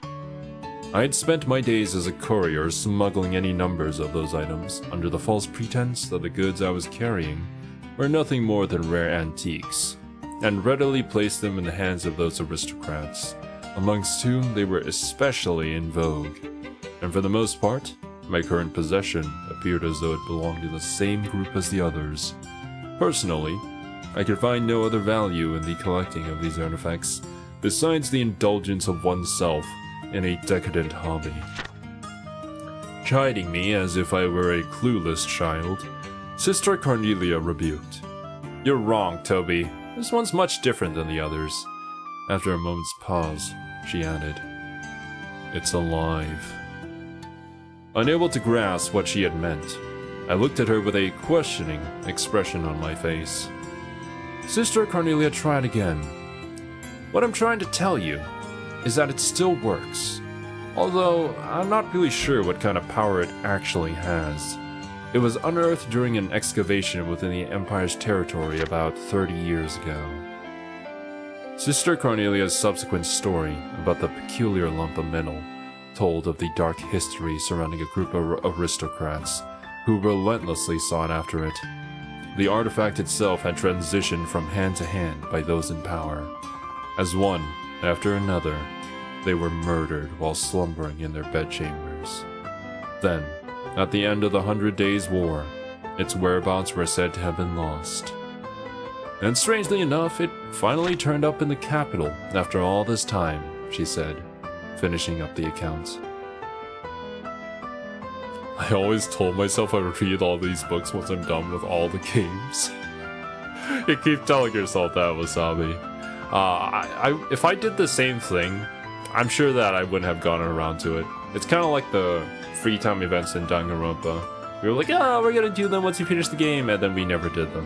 I had spent my days as a courier smuggling any numbers of those items under the false pretense that the goods I was carrying were nothing more than rare antiques, and readily placed them in the hands of those aristocrats, amongst whom they were especially in vogue, and for the most part, my current possession appeared as though it belonged to the same group as the others. Personally, I could find no other value in the collecting of these artifacts, besides the indulgence of oneself in a decadent hobby. Chiding me as if I were a clueless child, Sister Cornelia rebuked. "You're wrong, Toby. This one's much different than the others." After a moment's pause, she added, "It's alive." Unable to grasp what she had meant, I looked at her with a questioning expression on my face. Sister Cornelia tried again. "What I'm trying to tell you is that it still works, although I'm not really sure what kind of power it actually has. It was unearthed during an excavation within the Empire's territory about 30 years ago." Sister Cornelia's subsequent story about the peculiar lump of metal told of the dark history surrounding a group of aristocrats who relentlessly sought after it. The artifact itself had transitioned from hand to hand by those in power. As one after another, they were murdered while slumbering in their bedchambers. Then, at the end of the 100 Days' War, its whereabouts were said to have been lost. And strangely enough, it finally turned up in the capital after all this time, she said, finishing up the account. I always told myself I would read all these books once I'm done with all the games. You keep telling yourself that, Wasabi. If I did the same thing, I'm sure that I wouldn't have gotten around to it. It's kind of like the free time events in Danganronpa. We were like, oh, we're gonna do them once you finish the game, and then we never did them.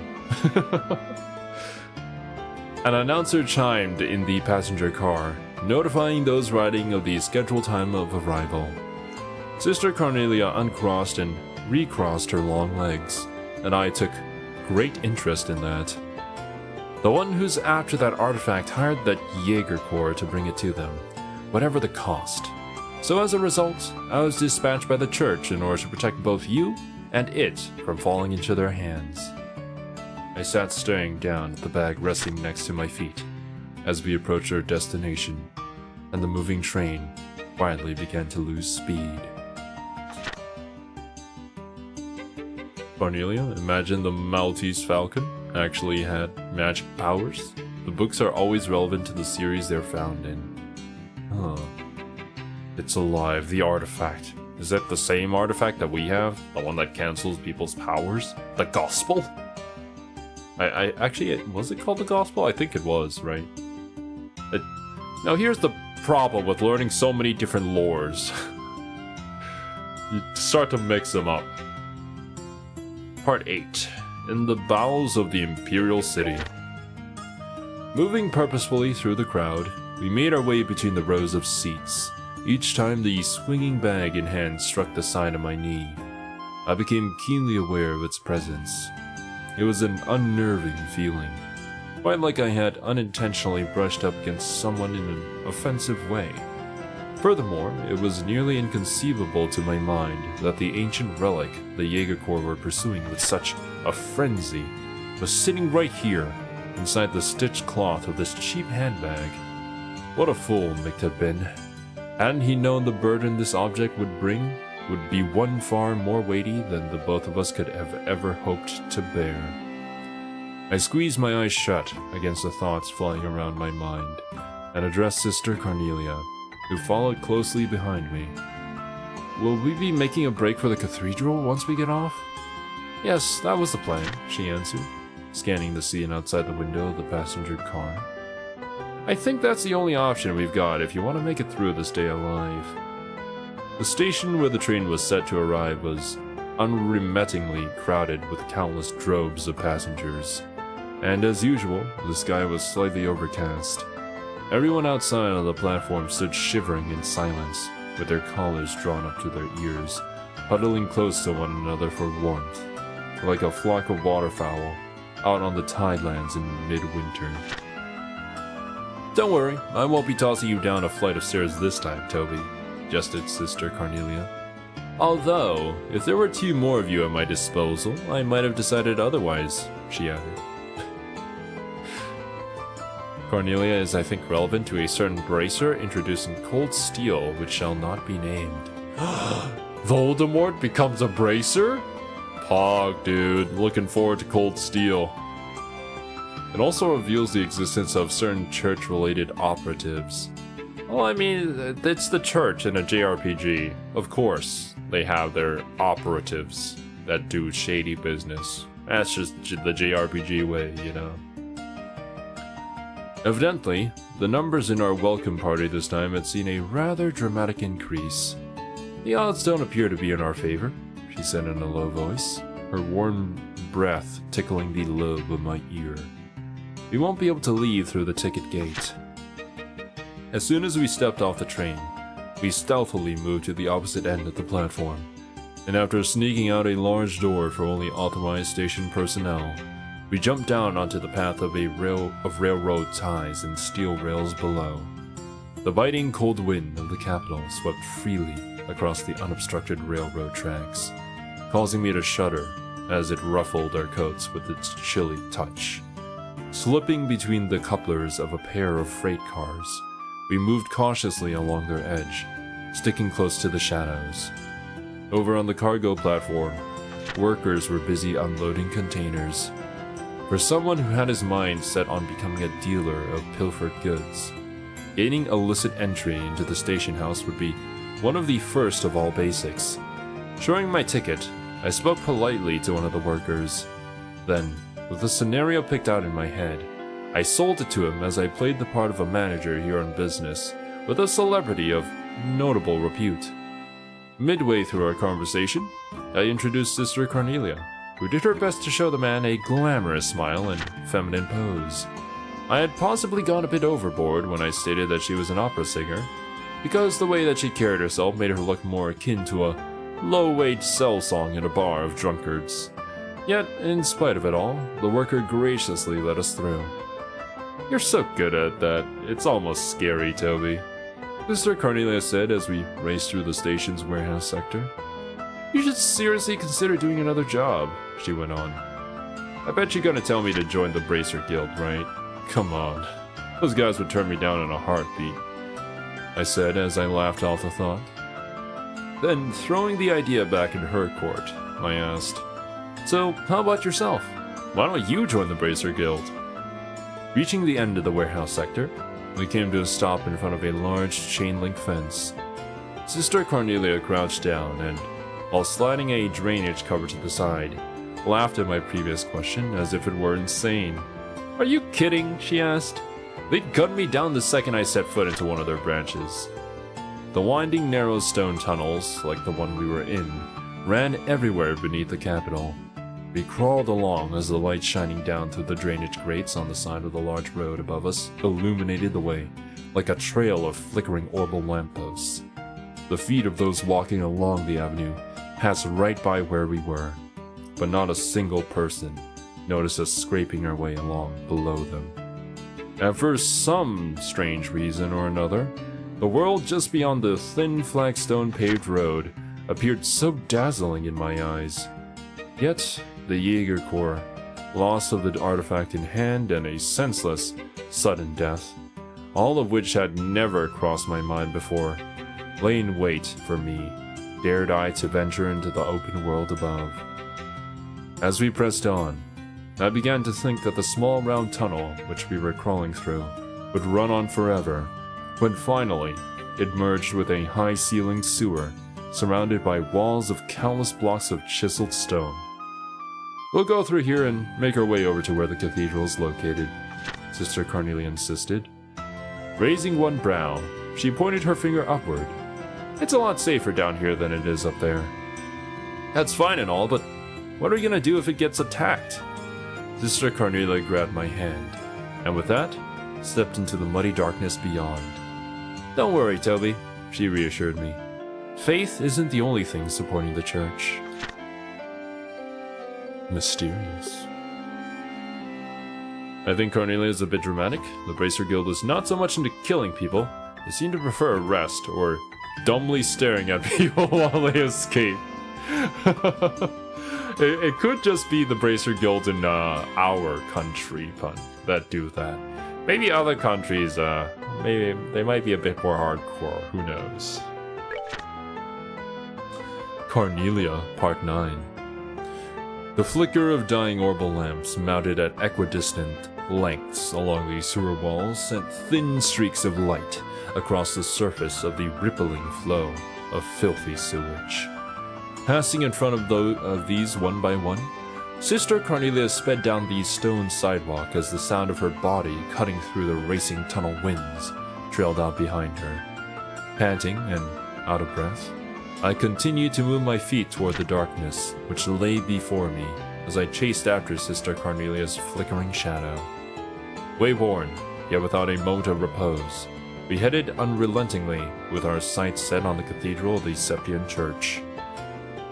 An announcer chimed in the passenger car, notifying those riding of the scheduled time of arrival. Sister Cornelia uncrossed and recrossed her long legs, and I took great interest in that. The one who's after that artifact hired that Jaeger Corps to bring it to them, whatever the cost. So as a result, I was dispatched by the church in order to protect both you and it from falling into their hands. I sat staring down at the bag resting next to my feet as we approached our destination, and the moving train quietly began to lose speed. Cornelia, imagine the Maltese Falcon actually had magic powers. The books are always relevant to the series they're found in. Huh. It's alive, the artifact. Is that the same artifact that we have? The one that cancels people's powers? The Gospel? I actually, was it called the Gospel? I think it was, right? Now here's the problem with learning so many different lores. You start to mix them up. Part 8. In the bowels of the Imperial City. Moving purposefully through the crowd, we made our way between the rows of seats. Each time the swinging bag in hand struck the side of my knee, I became keenly aware of its presence. It was an unnerving feeling, quite like I had unintentionally brushed up against someone in an offensive way. Furthermore, it was nearly inconceivable to my mind that the ancient relic the Jaeger Corps were pursuing with such a frenzy was sitting right here, inside the stitched cloth of this cheap handbag. What a fool Mick had been. Hadn't he known the burden this object would bring would be one far more weighty than the both of us could have ever hoped to bear. I squeezed my eyes shut against the thoughts flying around my mind, and addressed Sister Cornelia, who followed closely behind me. Will we be making a break for the cathedral once we get off? Yes, that was the plan, she answered, scanning the scene outside the window of the passenger car. I think that's the only option we've got if you want to make it through this day alive. The station where the train was set to arrive was unremittingly crowded with countless droves of passengers, and as usual, the sky was slightly overcast. Everyone outside on the platform stood shivering in silence, with their collars drawn up to their ears, huddling close to one another for warmth, like a flock of waterfowl out on the tidelands in midwinter. Don't worry, I won't be tossing you down a flight of stairs this time, Toby, jested Sister Cornelia. Although, if there were 2 more of you at my disposal, I might have decided otherwise, she added. Cornelia is, I think, relevant to a certain bracer introducing cold steel which shall not be named. Voldemort becomes a bracer? Pog, dude. Looking forward to cold steel. It also reveals the existence of certain church-related operatives. Well, I mean, it's the church in a JRPG. Of course, they have their operatives that do shady business. That's just the JRPG way, you know. Evidently, the numbers in our welcome party this time had seen a rather dramatic increase. The odds don't appear to be in our favor, she said in a low voice, her warm breath tickling the lobe of my ear. We won't be able to leave through the ticket gate. As soon as we stepped off the train, we stealthily moved to the opposite end of the platform, and after sneaking out a large door for only authorized station personnel, we jumped down onto the path of railroad ties and steel rails below. The biting cold wind of the capital swept freely across the unobstructed railroad tracks, causing me to shudder as it ruffled our coats with its chilly touch. Slipping between the couplers of a pair of freight cars, we moved cautiously along their edge, sticking close to the shadows. Over on the cargo platform, workers were busy unloading containers. For someone who had his mind set on becoming a dealer of pilfered goods, gaining illicit entry into the station house would be one of the first of all basics. Showing my ticket, I spoke politely to one of the workers. Then, with the scenario picked out in my head, I sold it to him as I played the part of a manager here on business with a celebrity of notable repute. Midway through our conversation, I introduced Sister Cornelia, who did her best to show the man a glamorous smile and feminine pose. I had possibly gone a bit overboard when I stated that she was an opera singer, because the way that she carried herself made her look more akin to a low-wage sell song in a bar of drunkards. Yet, in spite of it all, the worker graciously let us through. You're so good at that, it's almost scary, Toby, Sister Cornelia said as we raced through the station's warehouse sector. You should seriously consider doing another job, she went on. I bet you're gonna tell me to join the Bracer Guild, right? Come on. Those guys would turn me down in a heartbeat, I said as I laughed off the thought. Then, throwing the idea back into her court, I asked, So, how about yourself? Why don't you join the Bracer Guild? Reaching the end of the warehouse sector, we came to a stop in front of a large chain-link fence. Sister Cornelia crouched down and, while sliding a drainage cover to the side, laughed at my previous question as if it were insane. Are you kidding? She asked. They'd gun me down the second I set foot into one of their branches. The winding, narrow stone tunnels, like the one we were in, ran everywhere beneath the Capitol. We crawled along as the light shining down through the drainage grates on the side of the large road above us illuminated the way, like a trail of flickering orbital lampposts. The feet of those walking along the avenue passed right by where we were, but not a single person noticed us scraping our way along below them. And for some strange reason or another, the world just beyond the thin flagstone paved road appeared so dazzling in my eyes. Yet, the Jaeger Corps, loss of the artifact in hand and a senseless, sudden death, all of which had never crossed my mind before, lay in wait for me, dared I to venture into the open world above. As we pressed on, I began to think that the small round tunnel which we were crawling through would run on forever, when finally it merged with a high-ceilinged sewer surrounded by walls of countless blocks of chiseled stone. "We'll go through here and make our way over to where the cathedral is located," Sister Cornelia insisted. Raising one brow, she pointed her finger upward. "It's a lot safer down here than it is up there." "That's fine and all, but what are we gonna do if it gets attacked?" Sister Cornelia grabbed my hand, and with that, stepped into the muddy darkness beyond. "Don't worry, Toby," she reassured me. "Faith isn't the only thing supporting the church." Mysterious. I think Cornelia is a bit dramatic. The Bracer Guild is not so much into killing people. They seem to prefer rest or dumbly staring at people while they escape. It could just be the Bracer Guild in our country that do that. Maybe other countries, maybe they might be a bit more hardcore. Who knows? Cornelia, Part 9. The flicker of dying orbital lamps mounted at equidistant lengths along the sewer walls sent thin streaks of light across the surface of the rippling flow of filthy sewage. Passing in front of these one by one, Sister Cornelia sped down the stone sidewalk as the sound of her body cutting through the racing tunnel winds trailed out behind her. Panting and out of breath, I continued to move my feet toward the darkness which lay before me as I chased after Sister Cornelia's flickering shadow. Wayworn, yet without a moment of repose, we headed unrelentingly with our sights set on the cathedral of the Sepian Church.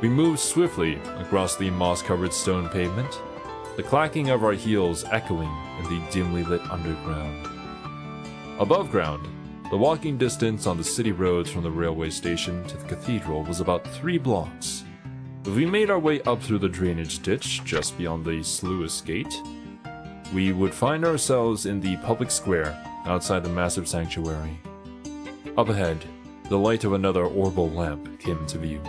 We moved swiftly across the moss-covered stone pavement, the clacking of our heels echoing in the dimly lit underground. Above ground, the walking distance on the city roads from the railway station to the cathedral was about 3 blocks. If we made our way up through the drainage ditch just beyond the sluice gate, we would find ourselves in the public square outside the massive sanctuary. Up ahead, the light of another orbital lamp came into view.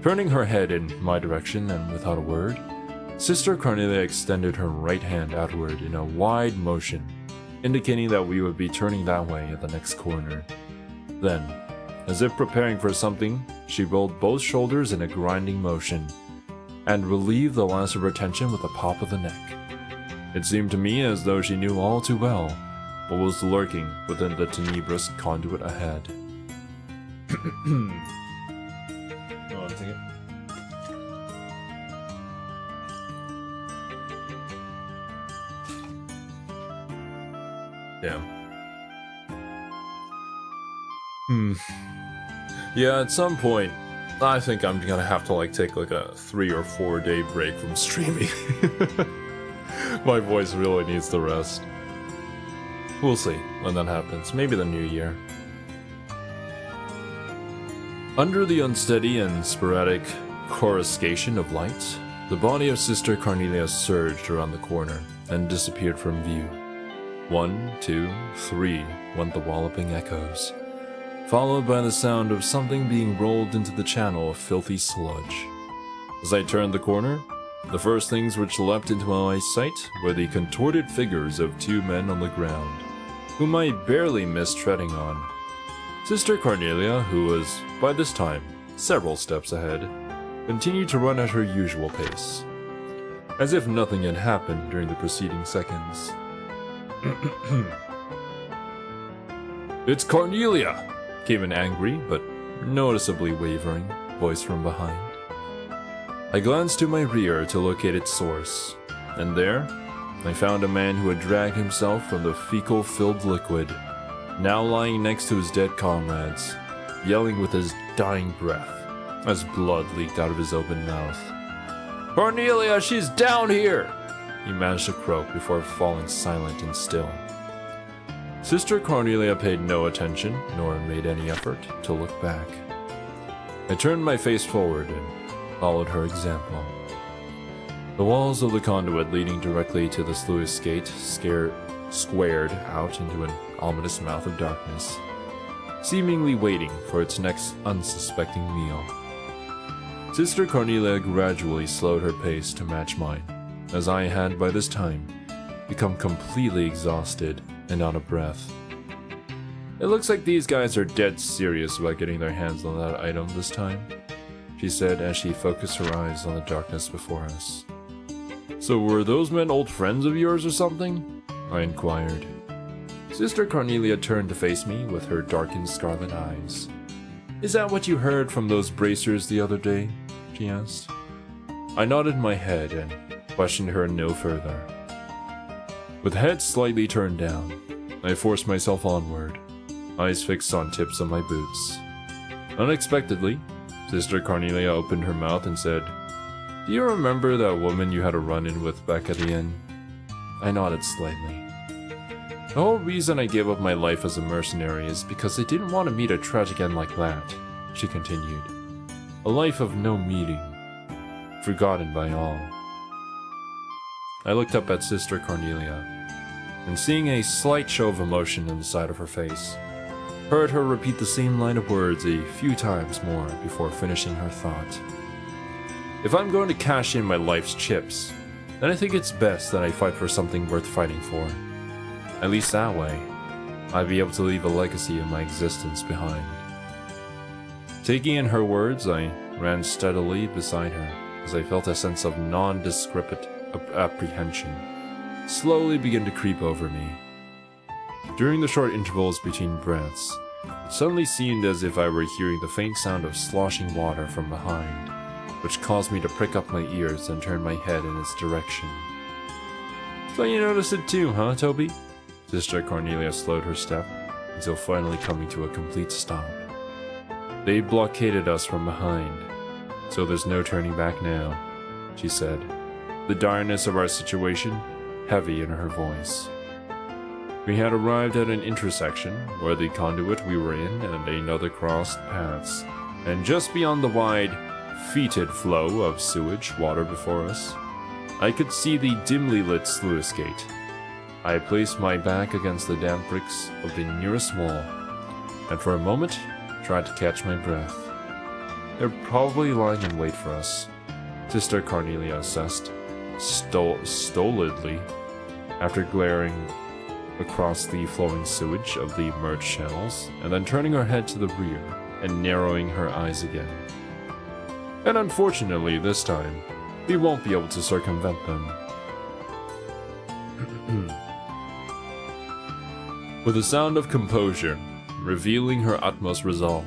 Turning her head in my direction and without a word, Sister Cornelia extended her right hand outward in a wide motion, indicating that we would be turning that way at the next corner. Then, as if preparing for something, she rolled both shoulders in a grinding motion, and relieved the last of her tension with a pop of the neck. It seemed to me as though she knew all too well what was lurking within the tenebrous conduit ahead. Damn. Yeah, at some point, I think I'm gonna have to take a 3 or 4 day break from streaming. My voice really needs the rest. We'll see when that happens. Maybe the new year. Under the unsteady and sporadic coruscation of light, the body of Sister Cornelia surged around the corner and disappeared from view. 1, 2, 3 went the walloping echoes, followed by the sound of something being rolled into the channel of filthy sludge. As I turned the corner, the first things which leapt into my sight were the contorted figures of 2 men on the ground, whom I barely missed treading on. Sister Cornelia, who was, by this time, several steps ahead, continued to run at her usual pace, as if nothing had happened during the preceding seconds. "It's Cornelia! came an angry, but noticeably wavering, voice from behind. I glanced to my rear to locate its source, and there, I found a man who had dragged himself from the fecal-filled liquid, now lying next to his dead comrades, yelling with his dying breath, as blood leaked out of his open mouth. "Cornelia, she's down here!" he managed to croak before falling silent and still. Sister Cornelia paid no attention, nor made any effort to look back. I turned my face forward and followed her example. The walls of the conduit leading directly to the sluice gate squared out into an ominous mouth of darkness, seemingly waiting for its next unsuspecting meal. Sister Cornelia gradually slowed her pace to match mine, as I had by this time become completely exhausted and out of breath. "It looks like these guys are dead serious about getting their hands on that item this time," she said as she focused her eyes on the darkness before us. "So were those men old friends of yours or something?" I inquired. Sister Cornelia turned to face me with her darkened scarlet eyes. "Is that what you heard from those bracers the other day?" she asked. I nodded my head and questioned her no further. With head slightly turned down, I forced myself onward, eyes fixed on tips of my boots. Unexpectedly, Sister Cornelia opened her mouth and said, "Do you remember that woman you had a run-in with back at the inn?" I nodded slightly. "The whole reason I gave up my life as a mercenary is because I didn't want to meet a tragic end like that," she continued. "A life of no meaning, forgotten by all." I looked up at Sister Cornelia, and seeing a slight show of emotion on the side of her face, heard her repeat the same line of words a few times more before finishing her thought. "If I'm going to cash in my life's chips, then I think it's best that I fight for something worth fighting for. At least that way, I'd be able to leave a legacy of my existence behind." Taking in her words, I ran steadily beside her as I felt a sense of nondescript apprehension slowly begin to creep over me. During the short intervals between breaths, it suddenly seemed as if I were hearing the faint sound of sloshing water from behind, which caused me to prick up my ears and turn my head in its direction. "So you noticed it too, huh, Toby?" Sister Cornelia slowed her step until finally coming to a complete stop. "They blockaded us from behind, so there's no turning back now," she said, the direness of our situation heavy in her voice. We had arrived at an intersection where the conduit we were in and another crossed paths, and just beyond the wide, fetid flow of sewage water before us, I could see the dimly lit sluice gate. I placed my back against the damp bricks of the nearest wall, and for a moment tried to catch my breath. "They're probably lying in wait for us," Sister Cornelia assessed, stolidly, after glaring across the flowing sewage of the merged channels, and then turning her head to the rear and narrowing her eyes again. "And unfortunately, this time, we won't be able to circumvent them." With a sound of composure, revealing her utmost resolve,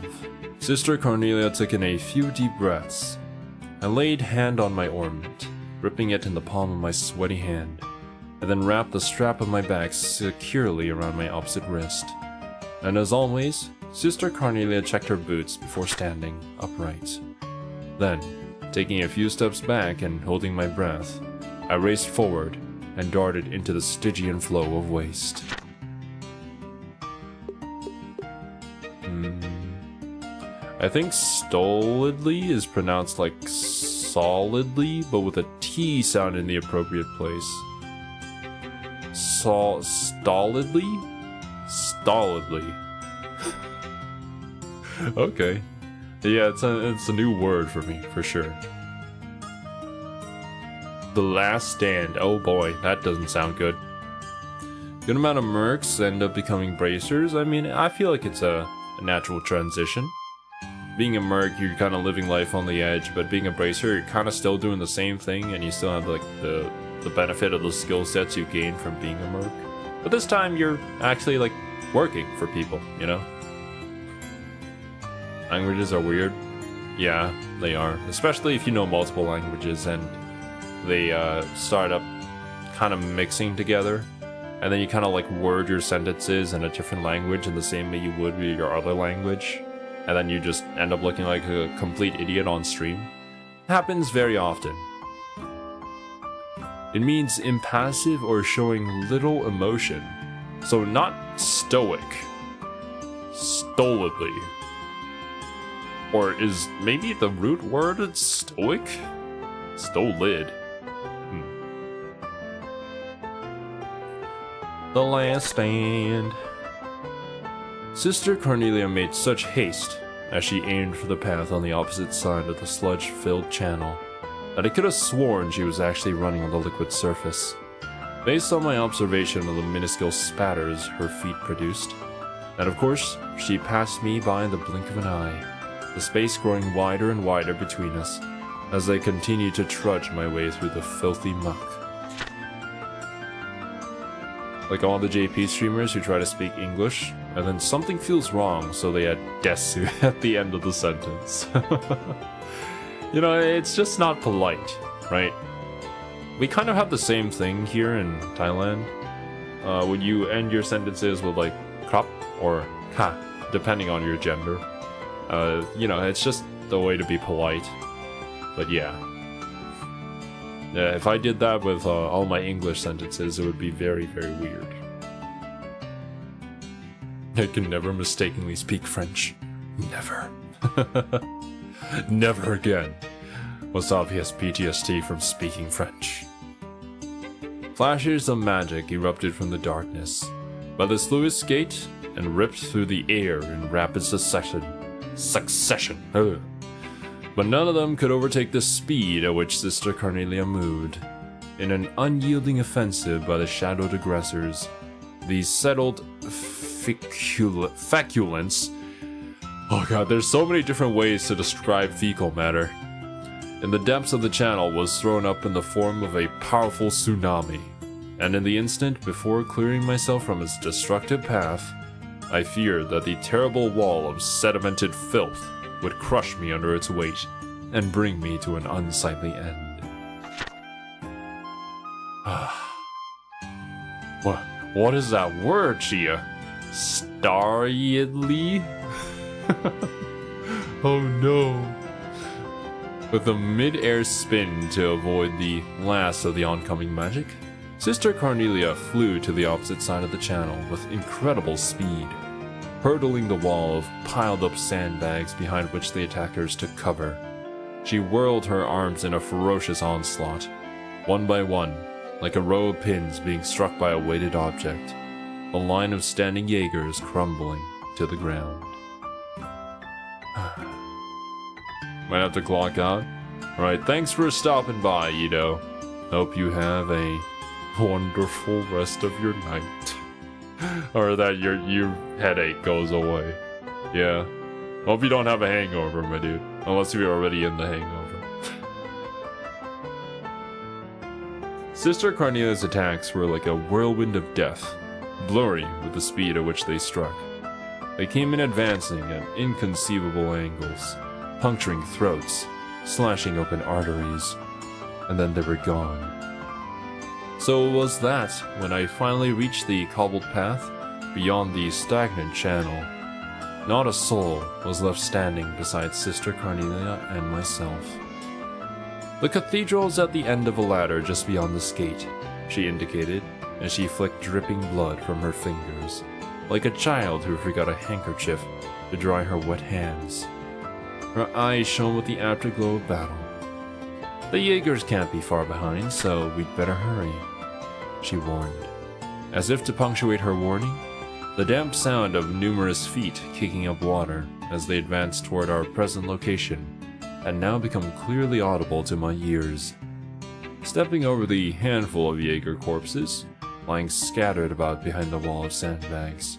Sister Cornelia took in a few deep breaths and laid hand on my ornament, gripping it in the palm of my sweaty hand, and then wrapped the strap of my bag securely around my opposite wrist. And as always, Sister Cornelia checked her boots before standing upright. Then, taking a few steps back and holding my breath, I raced forward and darted into the Stygian flow of waste. I think stolidly is pronounced like solidly, but with a T sound in the appropriate place. Stolidly? Stolidly. Okay. Yeah, it's a new word for me, for sure. The Last Stand. Oh boy, that doesn't sound good. Good amount of mercs end up becoming bracers. I mean, I feel like it's a natural transition. Being a merc, you're kind of living life on the edge, but being a bracer, you're kind of still doing the same thing, and you still have like the benefit of the skill sets you gain from being a merc. But this time, you're actually like working for people, you know? Languages are weird. Yeah, they are. Especially if you know multiple languages and they start up kind of mixing together. And then you kind of like word your sentences in a different language in the same way you would with your other language. And then you just end up looking like a complete idiot on stream. Happens very often. It means impassive or showing little emotion. So not stoic. Stolidly. Or is maybe the root word stoic? Stolid. The Last Stand. Sister Cornelia made such haste as she aimed for the path on the opposite side of the sludge-filled channel that I could have sworn she was actually running on the liquid surface, based on my observation of the minuscule spatters her feet produced. And of course, she passed me by in the blink of an eye, the space growing wider and wider between us as I continued to trudge my way through the filthy muck. Like all the JP streamers who try to speak English, and then something feels wrong, so they add desu at the end of the sentence. You know, it's just not polite, right? We kind of have the same thing here in Thailand. When you end your sentences with like krap or ka, depending on your gender. You know, it's just the way to be polite. But yeah. If I did that with all my English sentences, it would be very, very weird. I can never mistakenly speak French. Never. Never again. Wasabi PTSD from speaking French. Flashes of magic erupted from the darkness by the sluice gate and ripped through the air in rapid succession. Ugh. But none of them could overtake the speed at which Sister Cornelia moved. In an unyielding offensive by the shadowed aggressors, these settled feculents. Oh god, there's so many different ways to describe fecal matter. In the depths of the channel was thrown up in the form of a powerful tsunami, and in the instant before clearing myself from its destructive path, I feared that the terrible wall of sedimented filth would crush me under its weight and bring me to an unsightly end. What is that word, Chia? Starriedly? Oh no. With a mid-air spin to avoid the last of the oncoming magic, Sister Cornelia flew to the opposite side of the channel with incredible speed, hurdling the wall of piled-up sandbags behind which the attackers took cover. She whirled her arms in a ferocious onslaught, one by one, like a row of pins being struck by a weighted object, a line of standing Jaegers crumbling to the ground. Might have to clock out. Alright, thanks for stopping by, Ito. Hope you have a wonderful rest of your night. Or that your headache goes away. Yeah. Hope you don't have a hangover, my dude. Unless you're already in the hangover. Sister Cornelia's attacks were like a whirlwind of death, blurry with the speed at which they struck. They came in advancing at inconceivable angles, puncturing throats, slashing open arteries, and then they were gone. So it was that when I finally reached the cobbled path beyond the stagnant channel, not a soul was left standing beside Sister Cornelia and myself. The cathedral is at the end of a ladder just beyond the skate, she indicated, as she flicked dripping blood from her fingers, like a child who forgot a handkerchief to dry her wet hands. Her eyes shone with the afterglow of battle. The Jaegers can't be far behind, so we'd better hurry, she warned. As if to punctuate her warning, the damp sound of numerous feet kicking up water as they advanced toward our present location had now become clearly audible to my ears. Stepping over the handful of Jaeger corpses, lying scattered about behind the wall of sandbags,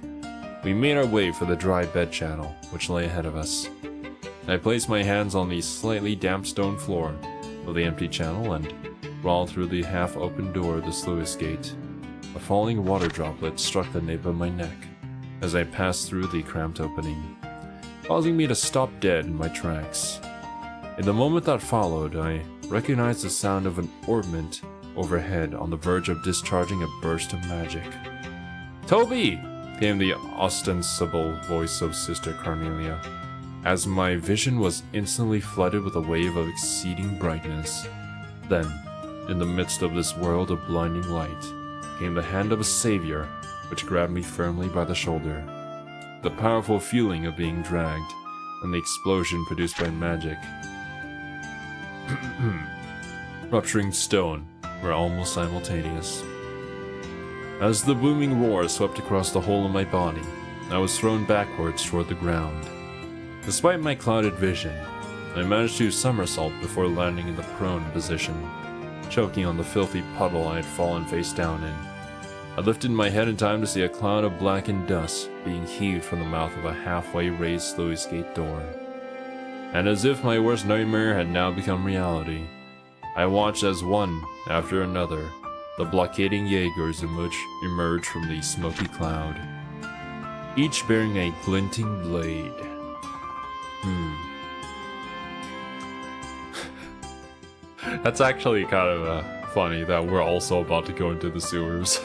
we made our way for the dry bed channel which lay ahead of us. I placed my hands on the slightly damp stone floor of the empty channel and crawled through the half-open door of the sluice gate. A falling water droplet struck the nape of my neck as I passed through the cramped opening. causing me to stop dead in my tracks. In the moment that followed, I recognized the sound of an orbment overhead on the verge of discharging a burst of magic. "Toby!" came the ostensible voice of Sister Cornelia, as my vision was instantly flooded with a wave of exceeding brightness. Then, in the midst of this world of blinding light, came the hand of a savior, which grabbed me firmly by the shoulder. The powerful feeling of being dragged, and the explosion produced by magic, rupturing stone, were almost simultaneous. As the booming roar swept across the whole of my body, I was thrown backwards toward the ground. Despite my clouded vision, I managed to somersault before landing in the prone position, choking on the filthy puddle I had fallen face down in. I lifted my head in time to see a cloud of blackened dust being heaved from the mouth of a halfway raised sluice gate door. And as if my worst nightmare had now become reality, I watched as one after another the blockading Jaegers emerge from the smoky cloud, each bearing a glinting blade. That's actually kind of funny that we're also about to go into the sewers.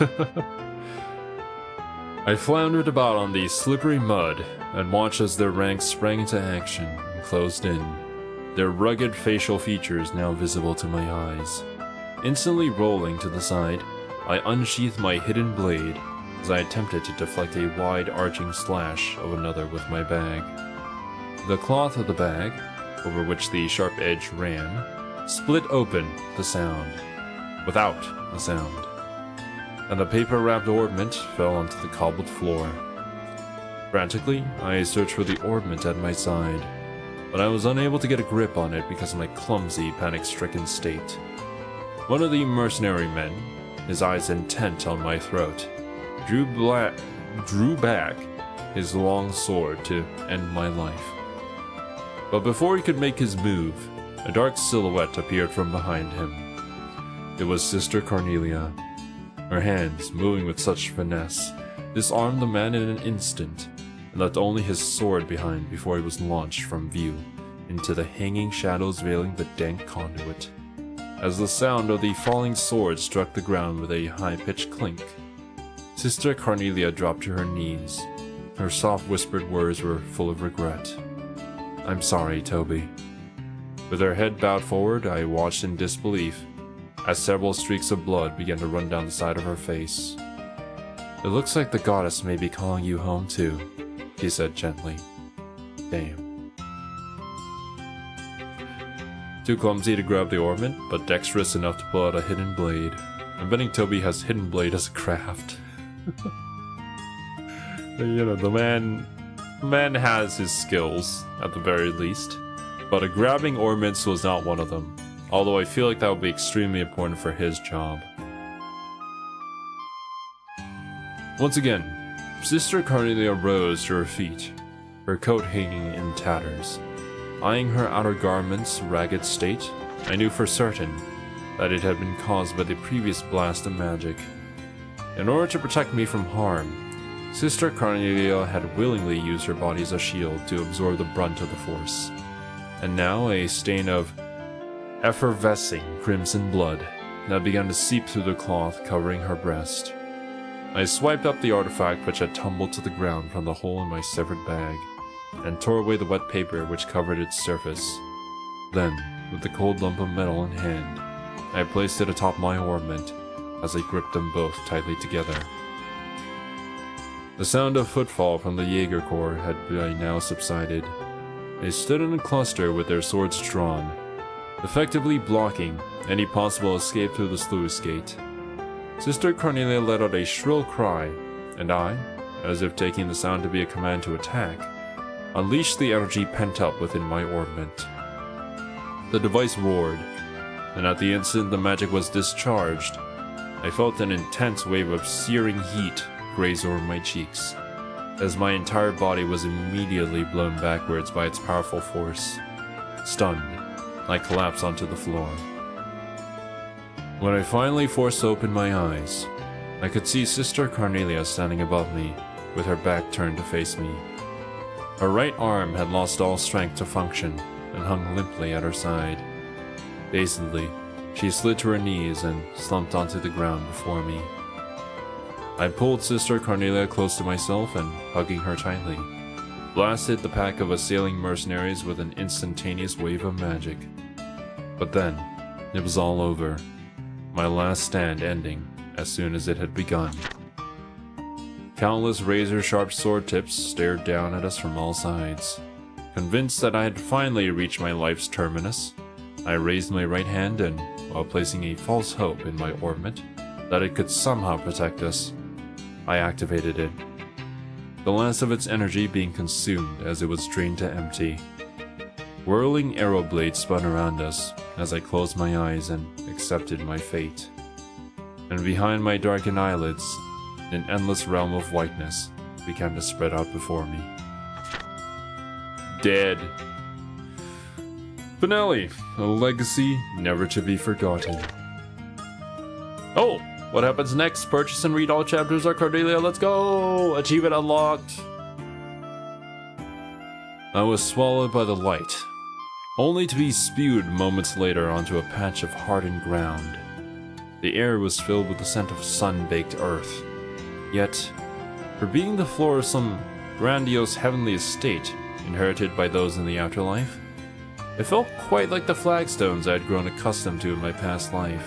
I floundered about on the slippery mud and watched as their ranks sprang into action and closed in, their rugged facial features now visible to my eyes. Instantly rolling to the side, I unsheathed my hidden blade as I attempted to deflect a wide arching slash of another with my bag. The cloth of the bag, over which the sharp edge ran, split open without a sound, and the paper-wrapped orbment fell onto the cobbled floor. Frantically, I searched for the orbment at my side, but I was unable to get a grip on it because of my clumsy, panic-stricken state. One of the mercenary men, his eyes intent on my throat, drew back his long sword to end my life. But before he could make his move, a dark silhouette appeared from behind him. It was Sister Cornelia. Her hands, moving with such finesse, disarmed the man in an instant, and left only his sword behind before he was launched from view into the hanging shadows veiling the dank conduit. As the sound of the falling sword struck the ground with a high-pitched clink, Sister Cornelia dropped to her knees. Her soft whispered words were full of regret. "I'm sorry, Toby." With her head bowed forward, I watched in disbelief as several streaks of blood began to run down the side of her face. "It looks like the goddess may be calling you home too," she said gently. Damn. Too clumsy to grab the orbment, but dexterous enough to pull out a hidden blade. I'm betting Toby has hidden blade as a craft. You know, the man has his skills, at the very least. But a grabbing orbments was not one of them, although I feel like that would be extremely important for his job. Once again, Sister Cornelia rose to her feet, her coat hanging in tatters. Eyeing her outer garment's ragged state, I knew for certain that it had been caused by the previous blast of magic. In order to protect me from harm, Sister Cornelia had willingly used her body as a shield to absorb the brunt of the force. And now a stain of effervescing crimson blood that began to seep through the cloth covering her breast. I swiped up the artifact which had tumbled to the ground from the hole in my severed bag, and tore away the wet paper which covered its surface. Then, with the cold lump of metal in hand, I placed it atop my orbment as I gripped them both tightly together. The sound of footfall from the Jaeger Corps had by now subsided. They stood in a cluster with their swords drawn, effectively blocking any possible escape through the sluice gate. Sister Cornelia let out a shrill cry, and I, as if taking the sound to be a command to attack, unleashed the energy pent up within my orbment. The device roared, and at the instant the magic was discharged, I felt an intense wave of searing heat graze over my cheeks, as my entire body was immediately blown backwards by its powerful force. Stunned, I collapsed onto the floor. When I finally forced open my eyes, I could see Sister Cornelia standing above me, with her back turned to face me. Her right arm had lost all strength to function and hung limply at her side. Dazedly, she slid to her knees and slumped onto the ground before me. I pulled Sister Cornelia close to myself and, hugging her tightly, blasted the pack of assailing mercenaries with an instantaneous wave of magic. But then, it was all over, my last stand ending as soon as it had begun. Countless razor-sharp sword tips stared down at us from all sides. Convinced that I had finally reached my life's terminus, I raised my right hand and, while placing a false hope in my orbit that it could somehow protect us, I activated it, the last of its energy being consumed as it was drained to empty. Whirling arrow blades spun around us as I closed my eyes and accepted my fate. And behind my darkened eyelids, an endless realm of whiteness began to spread out before me. Dead. Finale, a legacy never to be forgotten. Oh, what happens next? Purchase and read all chapters of Cordelia. Let's go! Achievement unlocked. I was swallowed by the light, only to be spewed moments later onto a patch of hardened ground. The air was filled with the scent of sun-baked earth. Yet, for being the floor of some grandiose heavenly estate inherited by those in the afterlife, it felt quite like the flagstones I had grown accustomed to in my past life.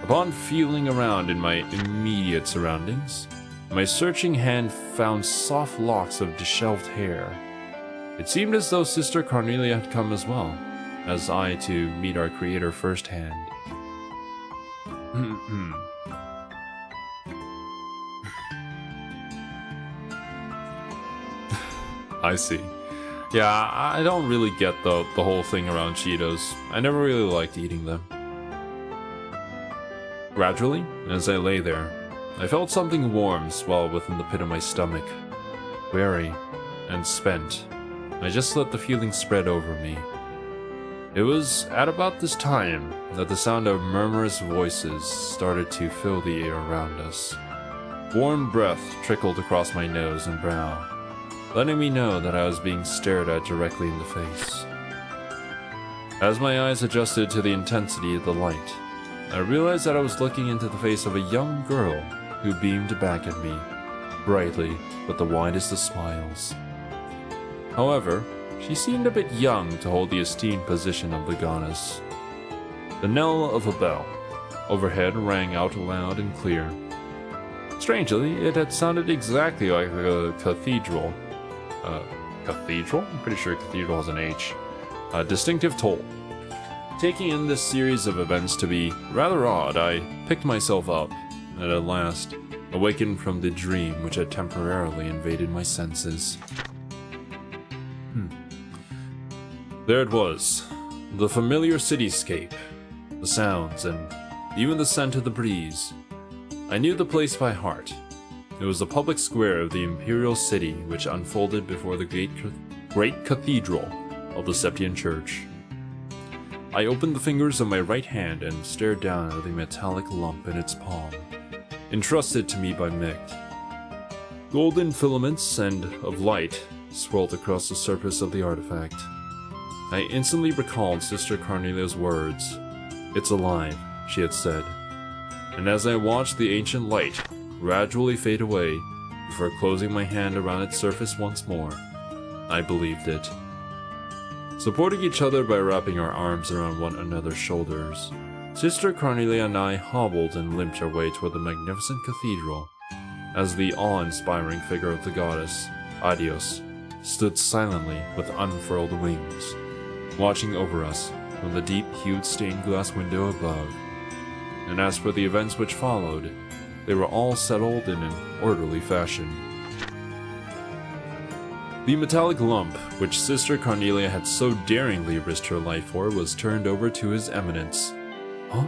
Upon feeling around in my immediate surroundings, my searching hand found soft locks of disheveled hair. It seemed as though Sister Cornelia had come as well, as I to meet our creator firsthand. I see. Yeah, I don't really get the whole thing around Cheetos. I never really liked eating them. Gradually, as I lay there, I felt something warm swell within the pit of my stomach. Weary and spent, I just let the feeling spread over me. It was at about this time that the sound of murmurous voices started to fill the air around us. Warm breath trickled across my nose and brow, letting me know that I was being stared at directly in the face. As my eyes adjusted to the intensity of the light, I realized that I was looking into the face of a young girl who beamed back at me, brightly with the widest of smiles. However, she seemed a bit young to hold the esteemed position of the goddess. The knell of a bell overhead rang out loud and clear. Strangely, it had sounded exactly like a cathedral. Cathedral? I'm pretty sure cathedral has an H. A distinctive toll. Taking in this series of events to be rather odd, I picked myself up, and at last awakened from the dream which had temporarily invaded my senses. There it was, the familiar cityscape, the sounds, and even the scent of the breeze. I knew the place by heart. It was the public square of the imperial city which unfolded before the great cathedral of the Septian Church. I opened the fingers of my right hand and stared down at the metallic lump in its palm, entrusted to me by Micht. Golden filaments of light swirled across the surface of the artifact. I instantly recalled Sister Cornelia's words. "It's alive," she had said. And as I watched the ancient light gradually fade away before closing my hand around its surface once more, I believed it. Supporting each other by wrapping our arms around one another's shoulders, Sister Cornelia and I hobbled and limped our way toward the magnificent cathedral, as the awe-inspiring figure of the goddess, Adios, stood silently with unfurled wings, watching over us from the deep-hued stained glass window above. And as for the events which followed, they were all settled in an orderly fashion. The metallic lump, which Sister Cornelia had so daringly risked her life for, was turned over to His Eminence. Huh?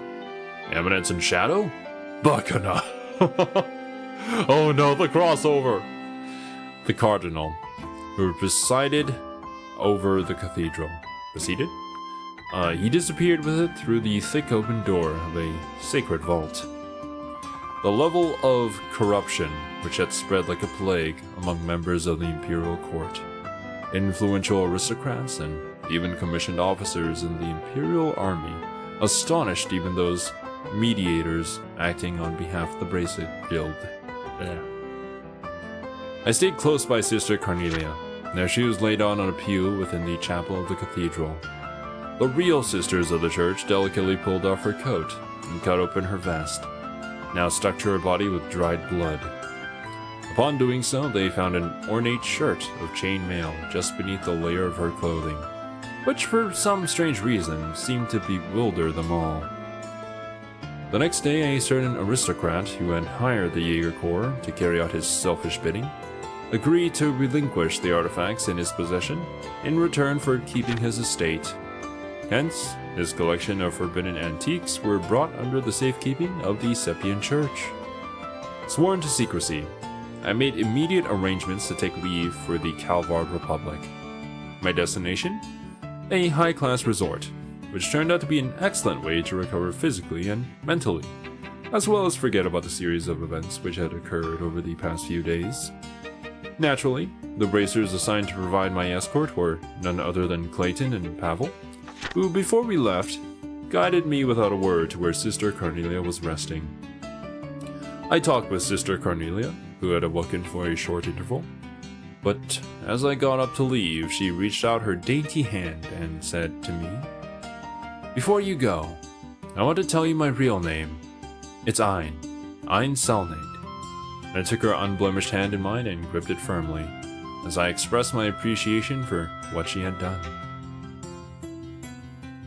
Eminence in shadow? Bacana! Oh no, the crossover! The Cardinal, who presided over the cathedral. Proceeded? He disappeared with it through the thick open door of a sacred vault. The level of corruption which had spread like a plague among members of the imperial court, influential aristocrats, and even commissioned officers in the imperial army astonished even those mediators acting on behalf of the Bracelet Guild. I stayed close by Sister Cornelia. There she was laid on a pew within the chapel of the cathedral. The real sisters of the church delicately pulled off her coat and cut open her vest, now stuck to her body with dried blood. Upon doing so, they found an ornate shirt of chain mail just beneath the layer of her clothing, which for some strange reason seemed to bewilder them all. The next day, a certain aristocrat who had hired the Jaeger Corps to carry out his selfish bidding agreed to relinquish the artifacts in his possession in return for keeping his estate. Hence, his collection of forbidden antiques were brought under the safekeeping of the Sepian Church. Sworn to secrecy, I made immediate arrangements to take leave for the Calvard Republic. My destination? A high-class resort, which turned out to be an excellent way to recover physically and mentally, as well as forget about the series of events which had occurred over the past few days. Naturally, the bracers assigned to provide my escort were none other than Clayton and Pavel, who, before we left, guided me without a word to where Sister Cornelia was resting. I talked with Sister Cornelia, who had awoken for a short interval, but as I got up to leave, she reached out her dainty hand and said to me, "Before you go, I want to tell you my real name. It's Ein Selnade." I took her unblemished hand in mine and gripped it firmly, as I expressed my appreciation for what she had done.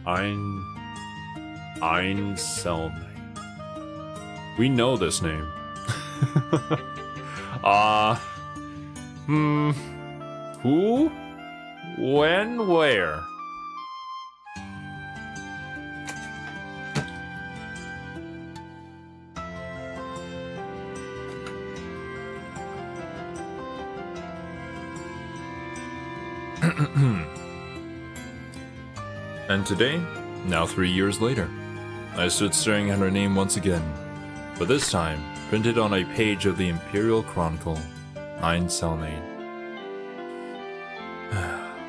Ein Selnade. We know this name. Who? When? Where? And today, now 3 years later, I stood staring at her name once again, but this time printed on a page of the Imperial Chronicle, Ein Selnade.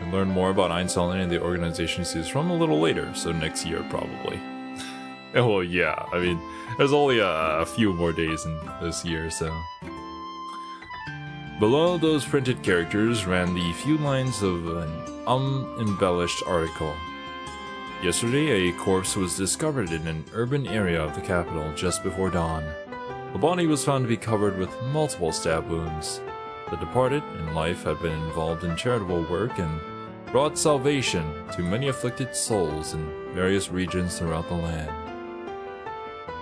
We'll learn more about Ein Selnade and the organization she's from a little later, so next year probably. Well, yeah, I mean, there's only a few more days in this year, so... Below those printed characters ran the few lines of an embellished article. Yesterday, a corpse was discovered in an urban area of the capital just before dawn. The body was found to be covered with multiple stab wounds. The departed in life had been involved in charitable work and brought salvation to many afflicted souls in various regions throughout the land.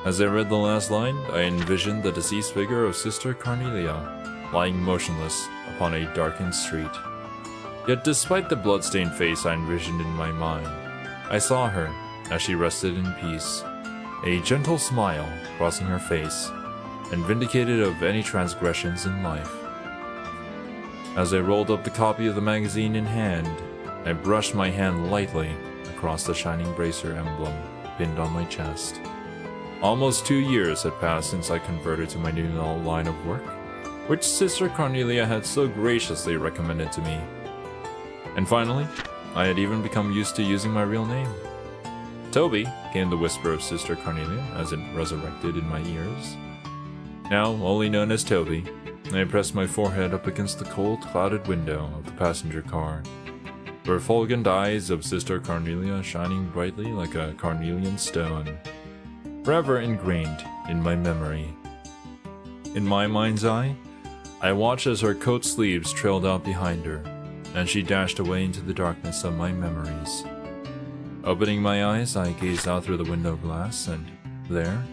As I read the last line, I envisioned the deceased figure of Sister Cornelia lying motionless upon a darkened street. Yet despite the blood-stained face I envisioned in my mind, I saw her as she rested in peace, a gentle smile crossing her face, and vindicated of any transgressions in life. As I rolled up the copy of the magazine in hand, I brushed my hand lightly across the shining bracer emblem pinned on my chest. Almost 2 years had passed since I converted to my new line of work, which Sister Cornelia had so graciously recommended to me. And finally, I had even become used to using my real name. Toby, came the whisper of Sister Cornelia as it resurrected in my ears. Now only known as Toby, I pressed my forehead up against the cold, clouded window of the passenger car, the refulgent eyes of Sister Cornelia shining brightly like a carnelian stone, forever ingrained in my memory. In my mind's eye, I watched as her coat sleeves trailed out behind her, and she dashed away into the darkness of my memories. Opening my eyes, I gazed out through the window glass, and there,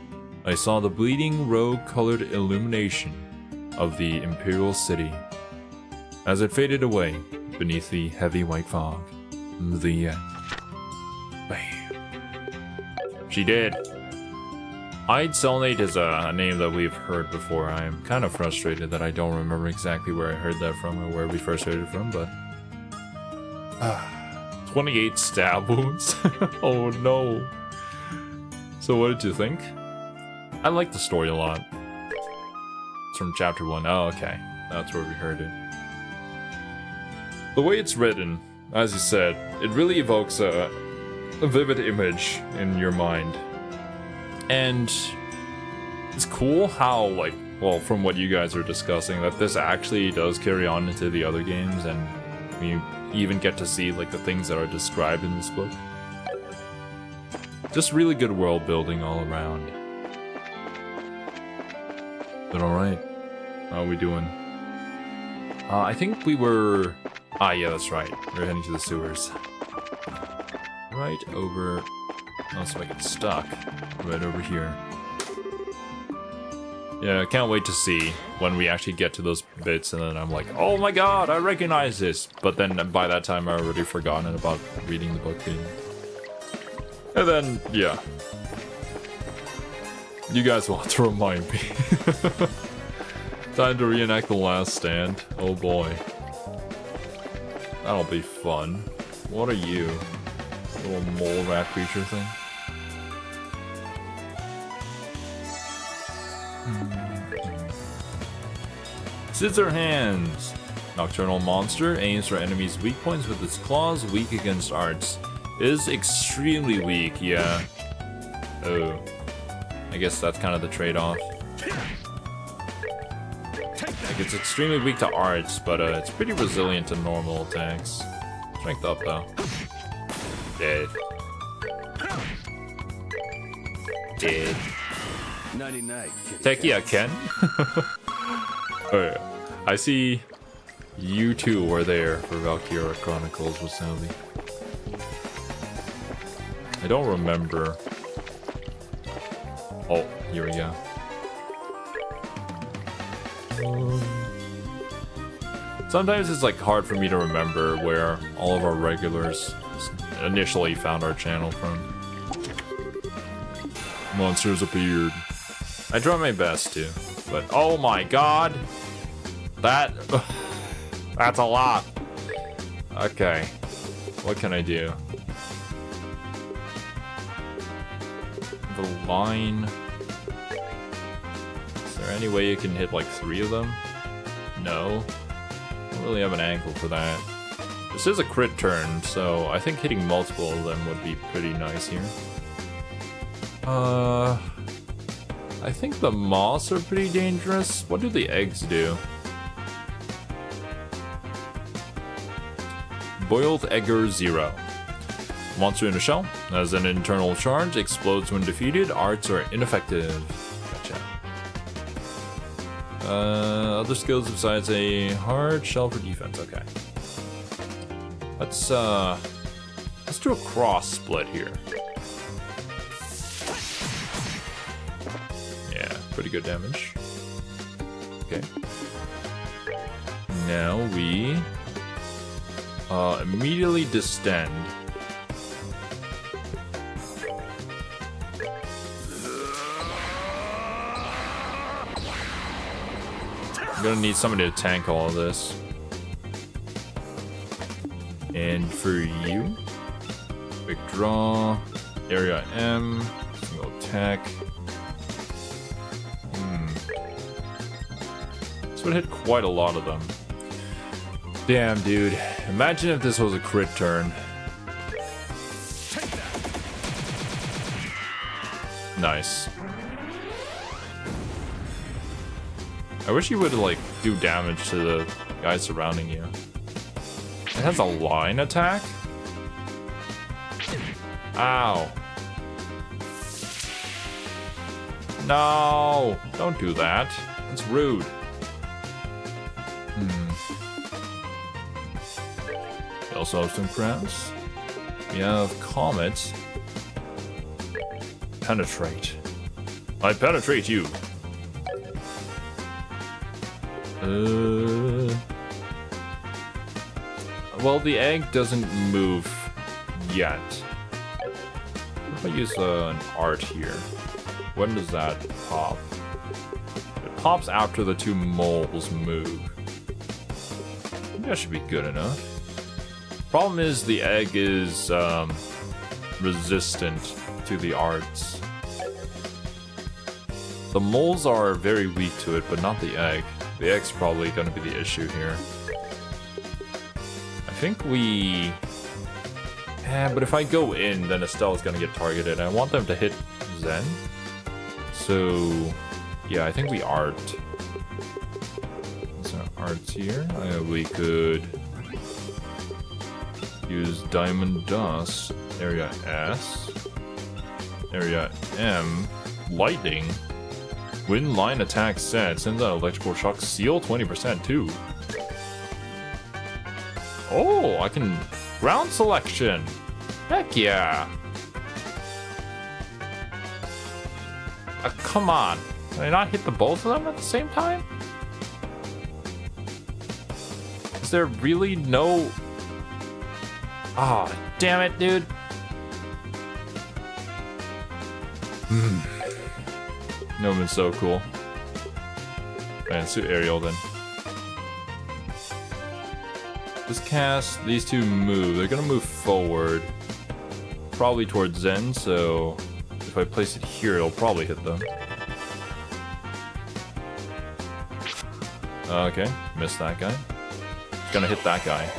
I saw the bleeding rogue-colored illumination of the Imperial City. As it faded away beneath the heavy white fog, the end. Bam. She did. Ein Selnade is a name that we've heard before. I am kind of frustrated that I don't remember exactly where I heard that from or where we first heard it from, but... 28 stab wounds? Oh no. So what did you think? I like the story a lot. It's from chapter 1. Oh, okay. That's where we heard it. The way it's written, as you said, it really evokes a vivid image in your mind. And it's cool how, like, well, from what you guys are discussing, that this actually does carry on into the other games, and we even get to see, like, the things that are described in this book. Just really good world building all around. But alright. How are we doing? I think we were... Ah, yeah, that's right. We're heading to the sewers. Right over... Oh, so I get stuck. Right over here. Yeah, I can't wait to see when we actually get to those bits, and then I'm like, oh my god, I recognize this! But then by that time I already forgotten about reading the book again. And then, yeah. You guys will have to remind me. Time to reenact the last stand. Oh boy. That'll be fun. What are you? Little mole rat creature thing? Scissor Hands! Nocturnal monster aims for enemies' weak points with its claws, weak against arts. Is extremely weak, yeah. Oh. I guess that's kind of the trade-off. Like, it's extremely weak to arts, but it's pretty resilient to normal attacks. Strength up, though. Dead. Dead. Tekia Ken? Oh yeah. I see you two were there for Valkyria Chronicles with Selby. I don't remember. Oh, here we go. Sometimes it's like hard for me to remember where all of our regulars initially found our channel from. Monsters appeared. I try my best to, but oh my god! That's a lot. Okay, what can I do? The line. Is there any way you can hit like 3 of them? No. Don't really have an angle for that. This is a crit turn, so I think hitting multiple of them would be pretty nice here. I think the moths are pretty dangerous. What do the eggs do? Boiled Egger 0. Monster in a shell. Has an internal charge. Explodes when defeated. Arts are ineffective. Gotcha. Other skills besides a hard shell for defense. Okay. Let's do a cross split here. Yeah, pretty good damage. Okay. Now we immediately distend. I'm gonna need somebody to tank all of this. And for you, quick draw, area M, single attack. This would hit quite a lot of them. Damn, dude. Imagine if this was a crit turn. Nice. I wish you would, like, do damage to the guys surrounding you. It has a line attack? Ow. No! Don't do that. It's rude. We also have some crabs. We have Comet. Penetrate. I penetrate you. Well, the egg doesn't move yet. What if I use an art here? When does that pop? It pops after the 2 moles move. That should be good enough. Problem is the egg is resistant to the arts. The moles are very weak to it, but not the egg. The egg's probably gonna be the issue here. I think we... but if I go in, then Estelle's gonna get targeted. I want them to hit Zen. So, yeah, I think we art. So, art's here. We could use Diamond Dust. Area S. Area M. Lightning. Wind line attack set. Sends out electrical shock. Seal 20% too. Oh, I can... Ground selection. Heck yeah. Come on. Can I not hit the both of them at the same time? Is there really no... Ah, oh, damn it, dude. No, it's so cool. Man, suit Ariel then. Just cast these two move. They're gonna move forward. Probably towards Zen, so if I place it here, it'll probably hit them. Okay, missed that guy. It's gonna hit that guy.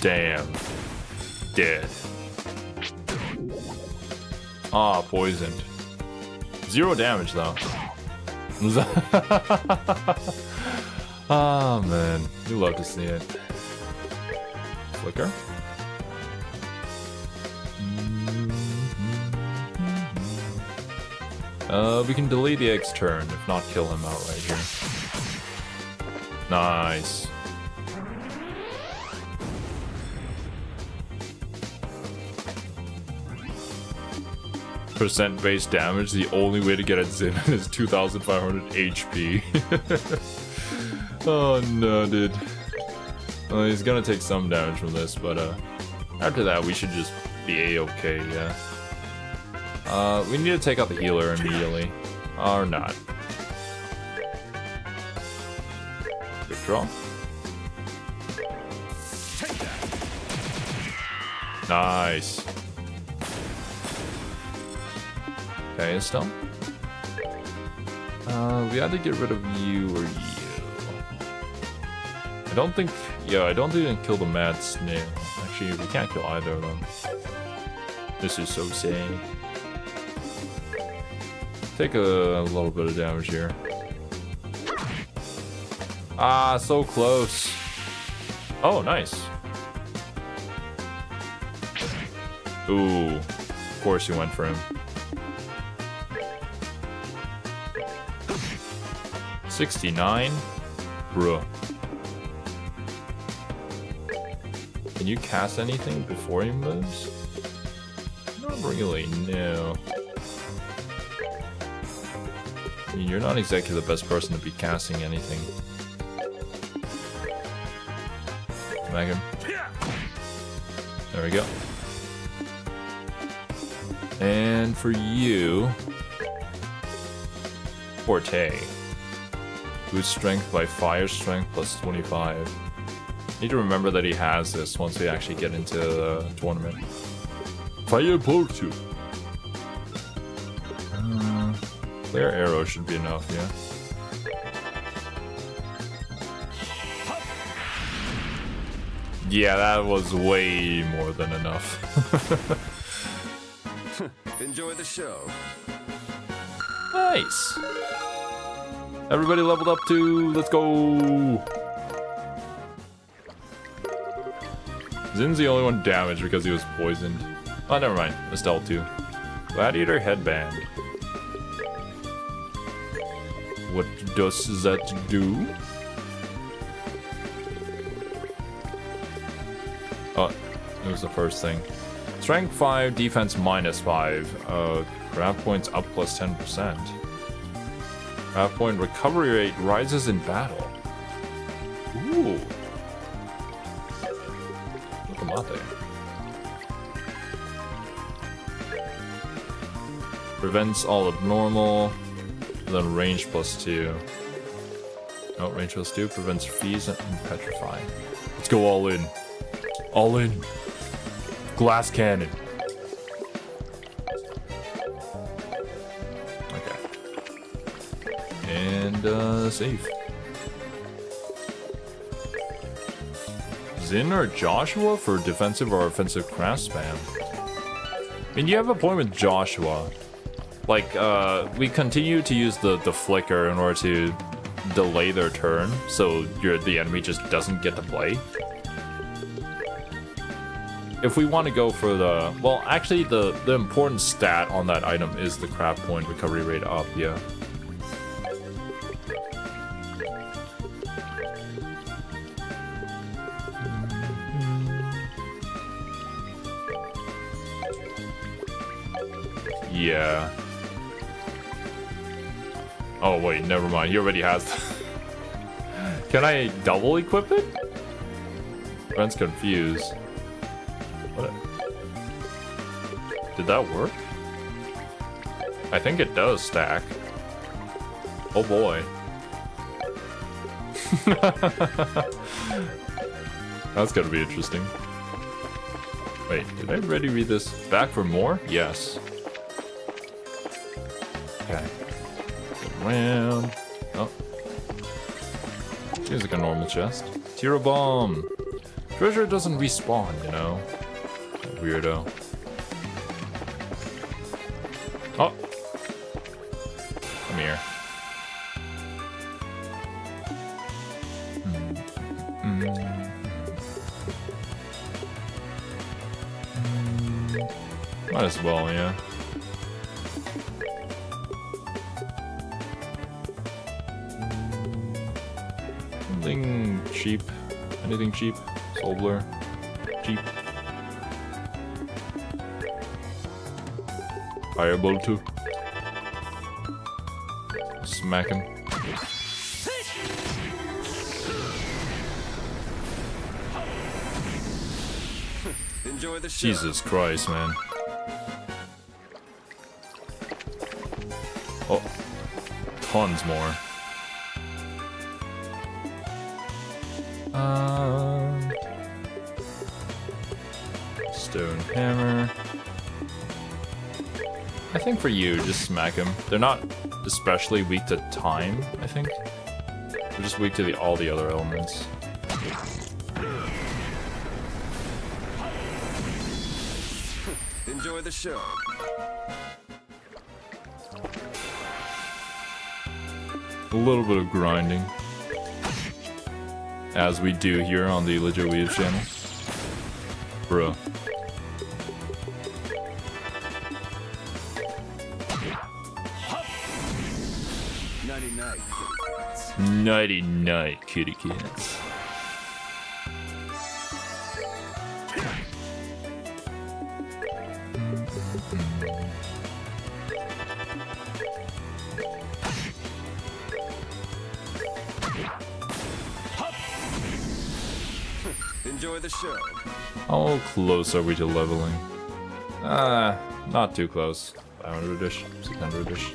Damn. Dead. Ah, poisoned. 0 damage though. Oh man, you love to see it. Flicker. We can delay the egg's turn, if not kill him outright here. Nice. Percent base damage, the only way to get it Zin is 2,500 HP. Oh no, dude. Well, he's gonna take some damage from this, but after that we should just be A-okay, yeah. We need to take out the healer immediately. Or not. Good draw. Nice. Okay, Estelle. We had to get rid of you or you. I don't think we can kill the mad snail. Actually, we can't kill either of them. This is so sad. Take a little bit of damage here. Ah, so close. Oh, nice. Ooh, of course you went for him. 69? Bruh. Can you cast anything before he moves? Not really, no. I mean, you're not exactly the best person to be casting anything. Smack him. There we go. And for you... Forte. Boost strength by fire strength plus 25. Need to remember that he has this once we actually get into the tournament. Fire Portu. Clear arrow should be enough, yeah. Yeah, that was way more than enough. Enjoy the show. Nice. Everybody leveled up to, let's go. Zin's the only one damaged because he was poisoned. Oh, never mind. Estelle too. Gladiator headband. What does that do? Oh, it was the first thing. Strength 5, defense minus 5. Craft points up plus 10%. Craft point recovery rate rises in battle. Ooh. Look. Prevents all abnormal. Then range plus 2. Oh, range plus 2 prevents freeze and petrify. Let's go all in. All in. Glass cannon. Okay. And, save. Zin or Joshua for defensive or offensive craft spam? I mean, you have a point with Joshua. Like, we continue to use the flicker in order to delay their turn, so the enemy just doesn't get to play. If we want to go for the... Well, actually, the important stat on that item is the craft point recovery rate up, yeah. Yeah. Oh wait, never mind. He already has. Can I double equip it? Friend's confused. What? Did that work? I think it does stack. Oh boy. That's gonna be interesting. Wait, did I already read this? Back for more? Yes. Okay. Around. Oh. Seems like a normal chest. Tiro bomb. Treasure doesn't respawn, you know. Weirdo. Oh. Come here. Might as well, yeah. Something cheap. Anything cheap? Soul Blur. Cheap. Fireball too. Smack him. Enjoy the show. Jesus Christ, man. Oh. Tons more. Stone hammer. I think for you, just smack him. They're not especially weak to time, I think. They're just weak to all the other elements. Enjoy the show. A little bit of grinding. As we do here on the Legit Weave channel. Bruh. Nighty night, kitty cats. Enjoy the show. How close are we to leveling? Not too close. 500-ish, 600-ish.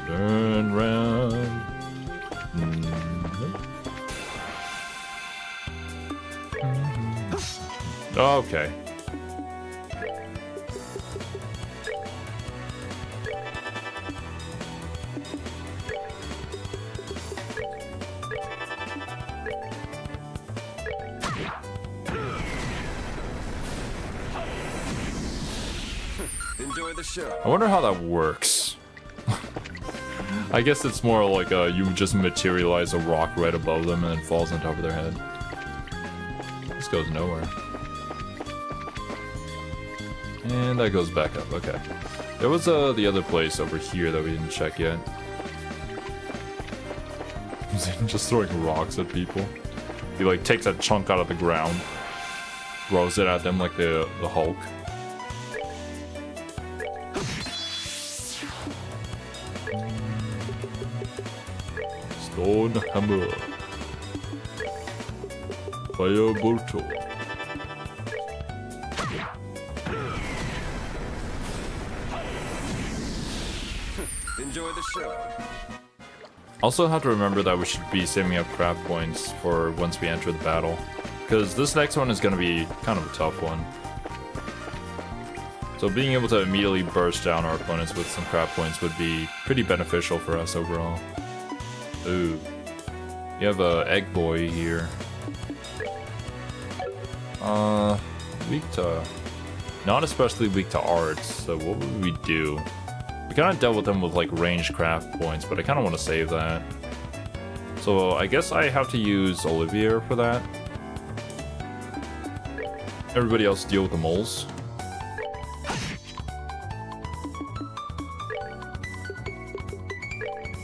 Turn round. Okay. Enjoy the show. I wonder how that works. I guess it's more like you just materialize a rock right above them and it falls on top of their head. This goes nowhere. And that goes back up, okay. There was the other place over here that we didn't check yet. Just throwing rocks at people. He like takes a chunk out of the ground, throws it at them like the Hulk. Stone hammer. Firebolt. Enjoy the show. Also have to remember that we should be saving up craft points for once we enter the battle, because this next one is going to be kind of a tough one. So being able to immediately burst down our opponents with some craft points would be pretty beneficial for us overall. Ooh. You have a egg boy here. Weak to... Not especially weak to arts, so what would we do? We kind of dealt with them with like ranged craft points, but I kind of want to save that. So I guess I have to use Olivier for that. Everybody else deal with the moles.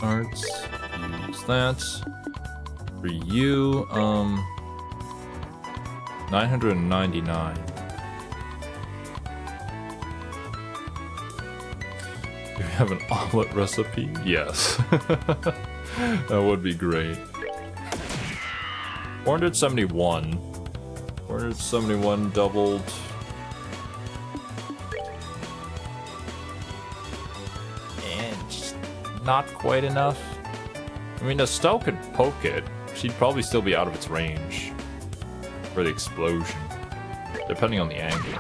Arts, use that. For you, 999. Do we have an omelet recipe? Yes. That would be great. 471. 471 doubled. And just not quite enough. I mean, Estelle could poke it. She'd probably still be out of its range for the explosion, depending on the angle.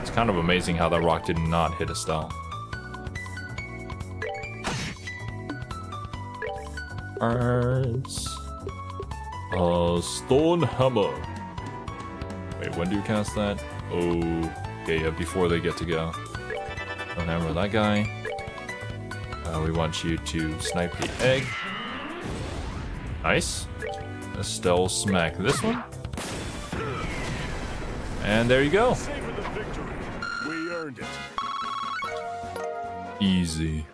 It's kind of amazing how that rock did not hit Estelle. Arts. Stone Hammer. Wait, when do you cast that? Oh, okay, yeah, before they get to go. Stone Hammer that guy. We want you to snipe the egg. Nice. Estelle smack this one. And there you go. Savor the victory. We earned it. Easy.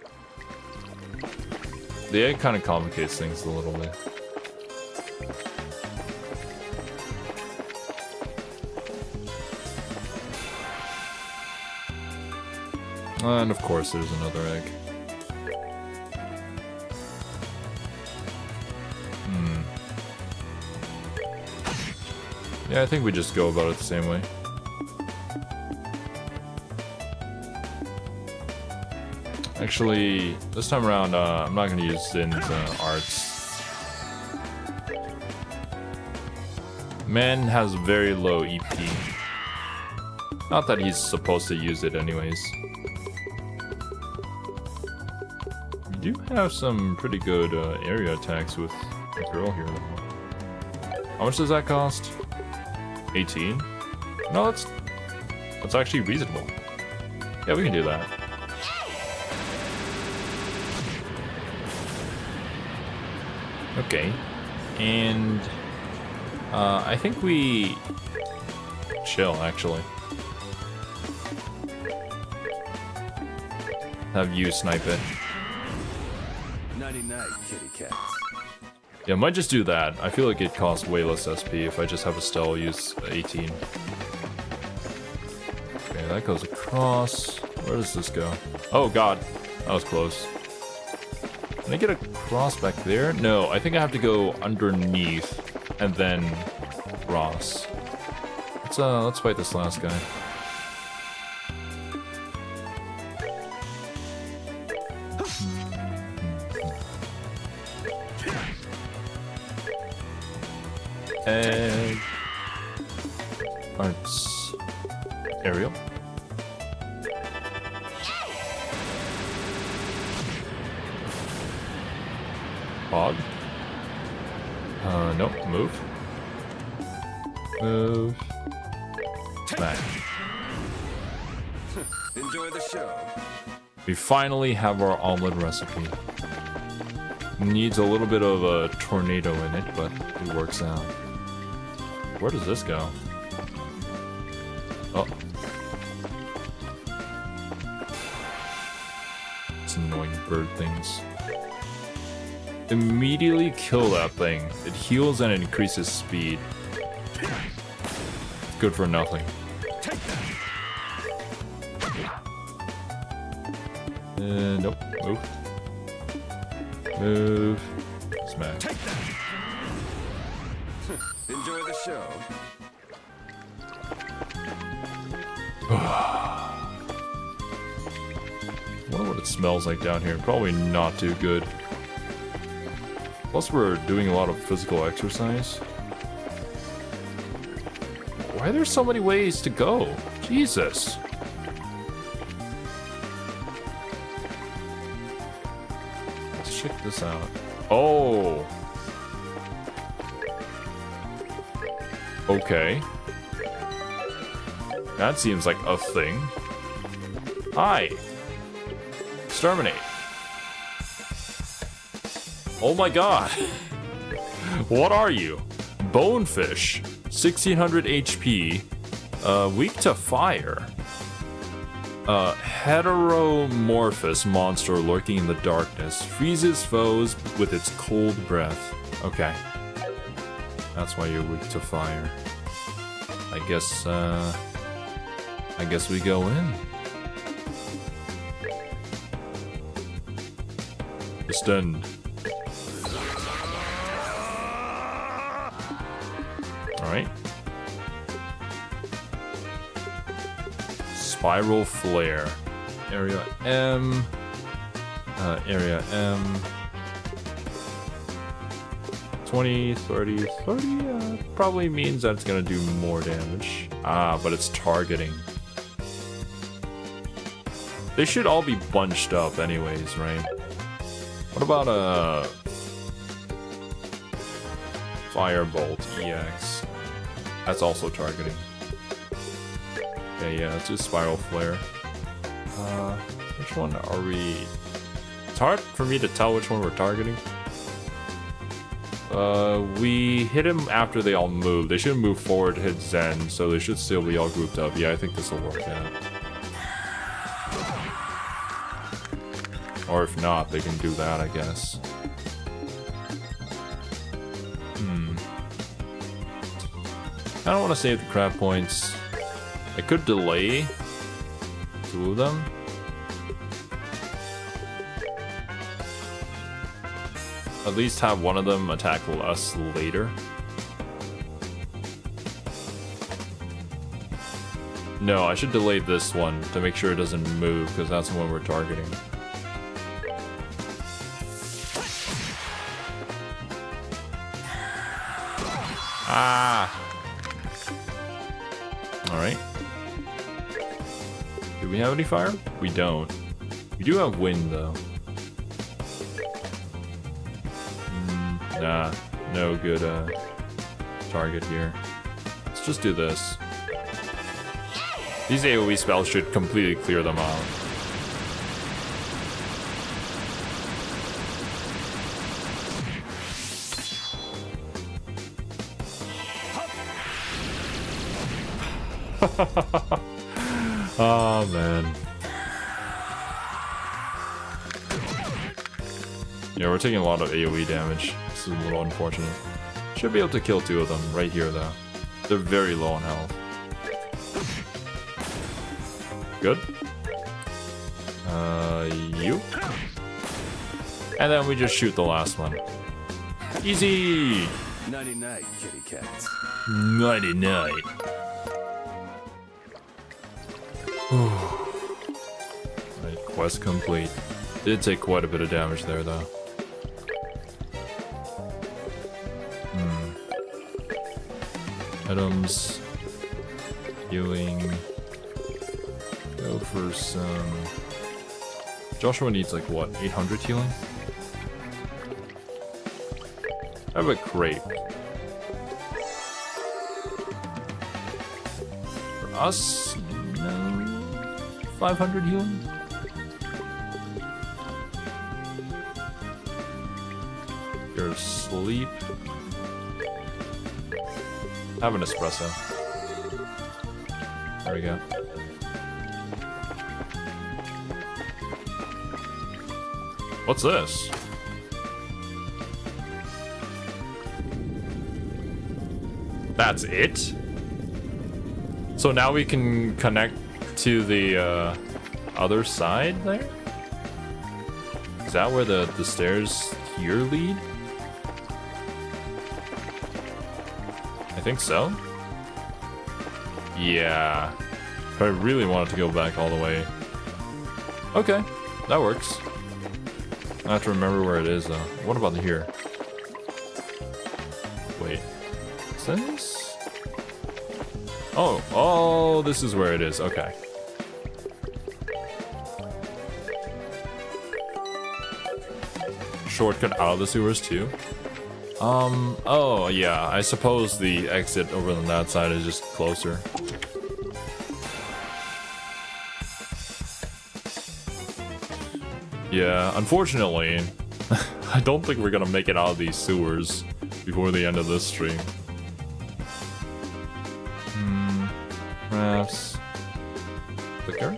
The egg kind of complicates things a little bit. And of course there's another egg. Yeah, I think we just go about it the same way. Actually, this time around, I'm not going to use Zin's arts. Man has very low EP. Not that he's supposed to use it anyways. We do have some pretty good area attacks with the girl here. How much does that cost? 18? No, that's actually reasonable. Yeah, we can do that. Okay. And I think we chill actually. Have you snipe it. 99 kitty cats. Yeah, I might just do that. I feel like it costs way less SP if I just have Estelle use 18. Okay, that goes across. Where does this go? Oh god, that was close. Can I get a cross back there? No, I think I have to go underneath and then cross. Let's fight this last guy. Egg. Arts. Aerial. Fog. Nope. Move. Move. Smack. Enjoy the show. We finally have our omelet recipe. Needs a little bit of a tornado in it, but it works out. Where does this go? Oh. It's annoying bird things. Immediately kill that thing. It heals and it increases speed. Good for nothing. Nope. Move. Move. Smack. Enjoy the show. what it smells like down here. Probably not too good. Plus we're doing a lot of physical exercise. Why are there so many ways to go? Jesus. Let's check this out. Oh. Okay. That seems like a thing. Hi. Exterminate. Oh my god. What are you? Bonefish. 1600 HP. Weak to fire. Heteromorphous monster lurking in the darkness. Freezes foes with its cold breath. Okay. That's why you're weak to fire. I guess we go in. Extend. Alright. Spiral Flare. Area M. Area M. 20, 30, 30, probably means that it's gonna do more damage. Ah, but it's targeting. They should all be bunched up anyways, right? What about a Firebolt EX? That's also targeting. Okay, yeah, let's do Spiral Flare. Which one are we? It's hard for me to tell which one we're targeting. We hit him after they all move. They shouldn't move forward to hit Zen, so they should still be all grouped up. Yeah, I think this will work out. Or if not, they can do that, I guess. I don't want to save the crab points. I could delay 2 of them. At least have one of them attack us later. No, I should delay this one to make sure it doesn't move, because that's the one we're targeting. Ah! Alright. Do we have any fire? We don't. We do have wind, though. Nah, no good target here. Let's just do this. These AoE spells should completely clear them out. Oh man. Yeah, we're taking a lot of AoE damage. This is a little unfortunate. Should be able to kill 2 of them right here though. They're very low on health. Good. You. And then we just shoot the last one. Easy! Nighty night, kitty cats. Nighty night. Right, quest complete. Did take quite a bit of damage there though. Items. Healing. Go for some... Joshua needs like what, 800 healing? I have a crate. For us, no. 500 healing? You're asleep. Have an espresso. There we go. What's this? That's it? So now we can connect to the other side there? Is that where the stairs here lead? I think so. Yeah. I really wanted to go back all the way. Okay. that works. I have to remember where it is though. What about here? Wait. Is this? Oh, this is where it is. Okay. Shortcut out of the sewers too. Oh yeah, I suppose the exit over on that side is just closer. Yeah, unfortunately, I don't think we're gonna make it out of these sewers before the end of this stream. Perhaps... Flicker?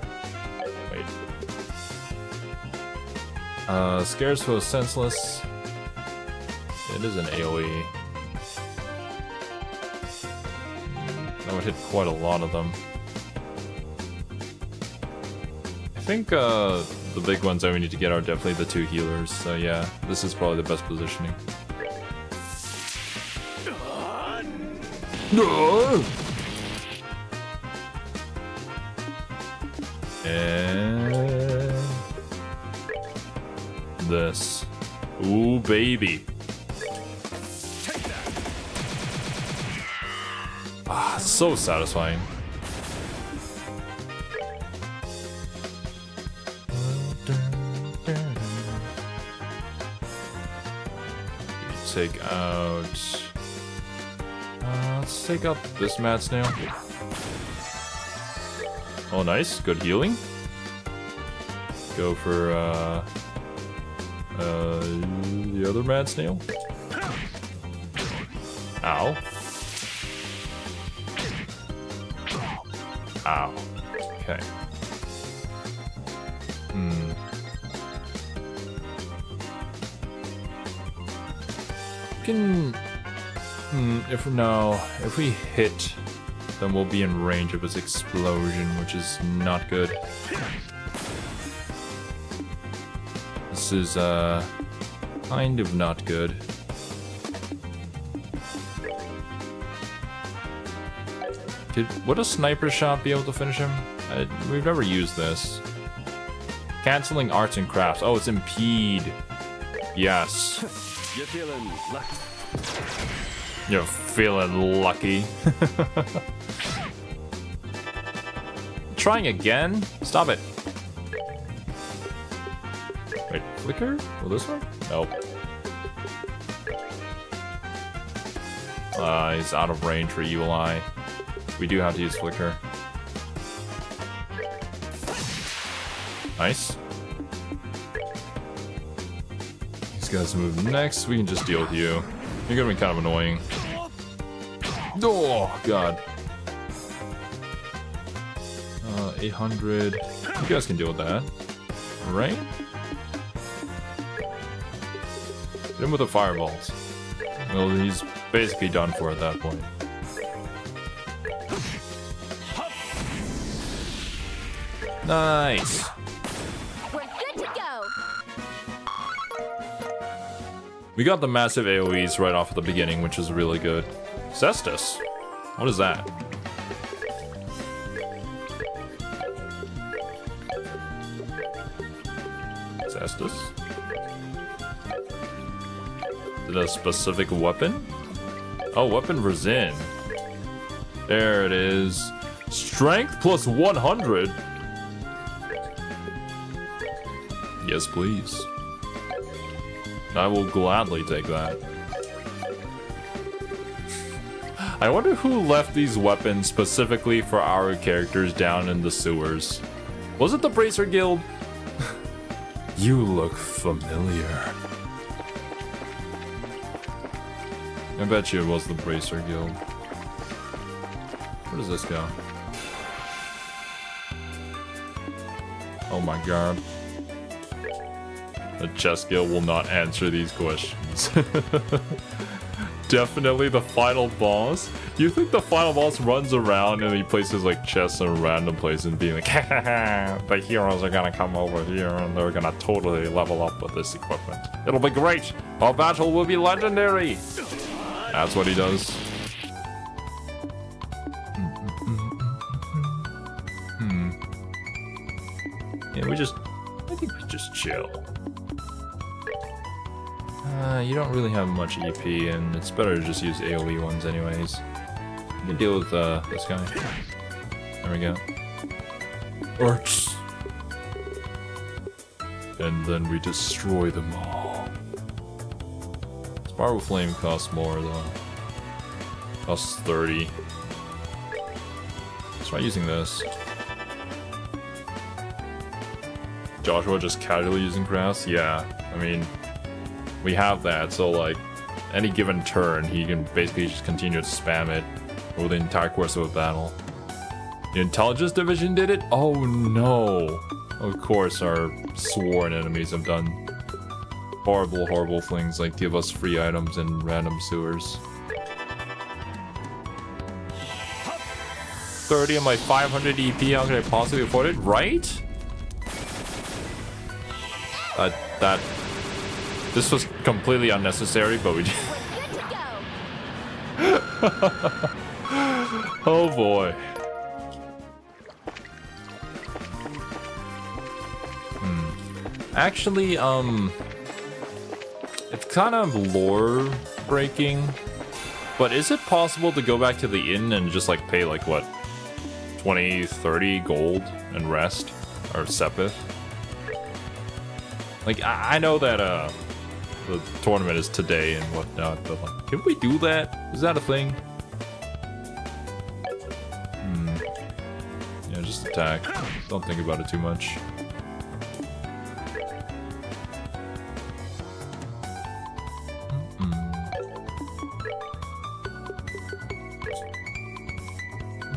Wait. Scares foes senseless. It is an AoE. That would hit quite a lot of them. I think the big ones that we need to get are definitely the 2 healers. So yeah, this is probably the best positioning. And this. Ooh, baby. Ah, so satisfying. Take out... let's take out this mad snail. Oh, nice. Good healing. Go for, the other mad snail. Ow. Ow. Okay. If we hit, then we'll be in range of his explosion, which is not good. This is kind of not good. Would a sniper shot be able to finish him? We've never used this. Canceling arts and crafts. Oh, it's impede. Yes. You're feeling lucky. You're feeling lucky. Trying again? Stop it. Wait, flicker? Well, this one? Nope. He's out of range for ULI. We do have to use flicker. Nice. These guys move next. We can just deal with you. You're gonna be kind of annoying. Oh, God. 800. You guys can deal with that. Right? Hit him with the fireballs. Well, he's basically done for at that point. Nice. We're good to go. We got the massive AoEs right off at the beginning, which is really good. Cestus? What is that? Cestus? Is it a specific weapon? Oh, weapon resin. There it is. Strength plus 100. Yes, please. I will gladly take that. I wonder who left these weapons specifically for our characters down in the sewers. Was it the Bracer Guild? You look familiar. I bet you it was the Bracer Guild. Where does this go? Oh my god. The chess guild will not answer these questions. Definitely the final boss. You think the final boss runs around and he places like chests in random places and being like, the heroes are gonna come over here and they're gonna totally level up with this equipment. It'll be great. Our battle will be legendary. That's what he does. Yeah, we just think we just chill. You don't really have much EP, and it's better to just use AoE ones anyways. You can deal with this guy. There we go. Arcs. And then we destroy them all. Spiral Flame costs more though. Costs 30. Let's try using this. Joshua just casually using Grass? Yeah, I mean, we have that, so like, any given turn, he can basically just continue to spam it over the entire course of a battle. The Intelligence Division did it? Oh no! Of course our sworn enemies have done horrible, horrible things like give us free items in random sewers. 30 on my 500 EP, how can I possibly afford it? Right? This was completely unnecessary, but we did. Oh boy. Actually, it's kind of lore breaking, but is it possible to go back to the inn and just like pay like what, 20, 30 gold and rest? Or Sepith? Like, I know that the tournament is today and whatnot, but like, can we do that? Is that a thing? Yeah, just attack. Don't think about it too much.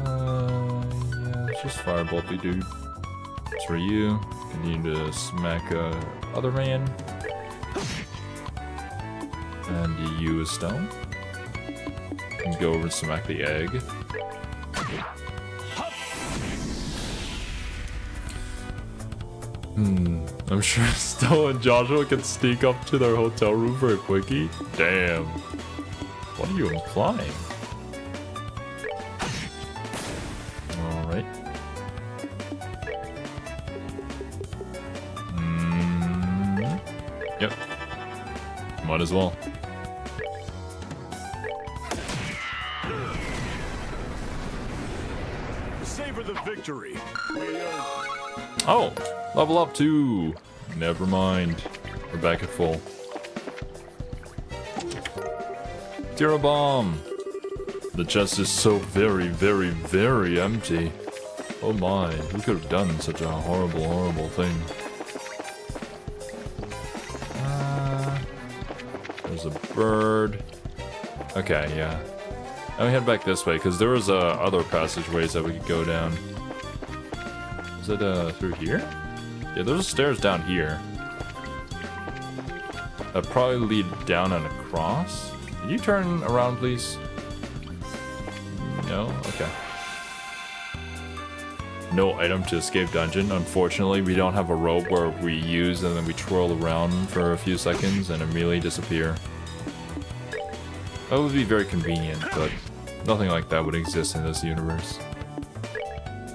Yeah, it's just Firebolt, dude. It's for you. Continue to smack other man. And you use stone. And go over and smack the egg. I'm sure Stowe and Joshua can sneak up to their hotel room for a quickie. Damn. What are you implying? Alright. Yep. Might as well. Savor the victory. We earned it. Oh, level up too. Never mind. We're back at full. Zero bomb. The chest is so very, very, very empty. Oh my, who could have done such a horrible, horrible thing? There's a bird. Okay, yeah. Now we head back this way, because there was other passageways that we could go down. Is it through here? Yeah, there's stairs down here. That probably lead down and across. Can you turn around, please? No? Okay. No item to escape dungeon. Unfortunately, we don't have a rope where we use and then we twirl around for a few seconds and immediately disappear. That would be very convenient, but nothing like that would exist in this universe.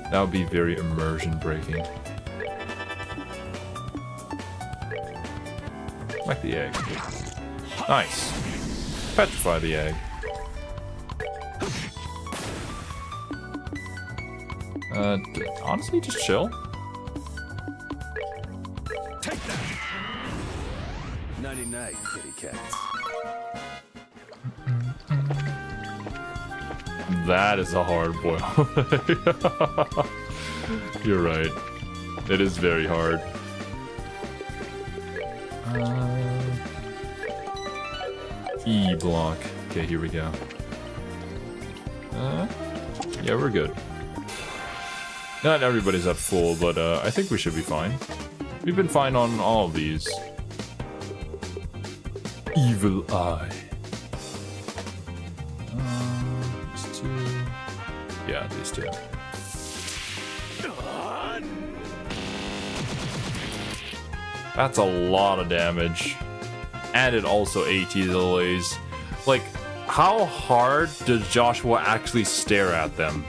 That would be very immersion breaking. Like the egg. Nice. Petrify the egg. Honestly, just chill. Take that. Nighty night, kitty cats. That is a hard boil. You're right. It is very hard. E block. Okay, here we go. Yeah, we're good. Not everybody's at full, but I think we should be fine. We've been fine on all of these. Evil Eye. These two. Yeah, these two. That's a lot of damage. And it also AT delays. Like, how hard does Joshua actually stare at them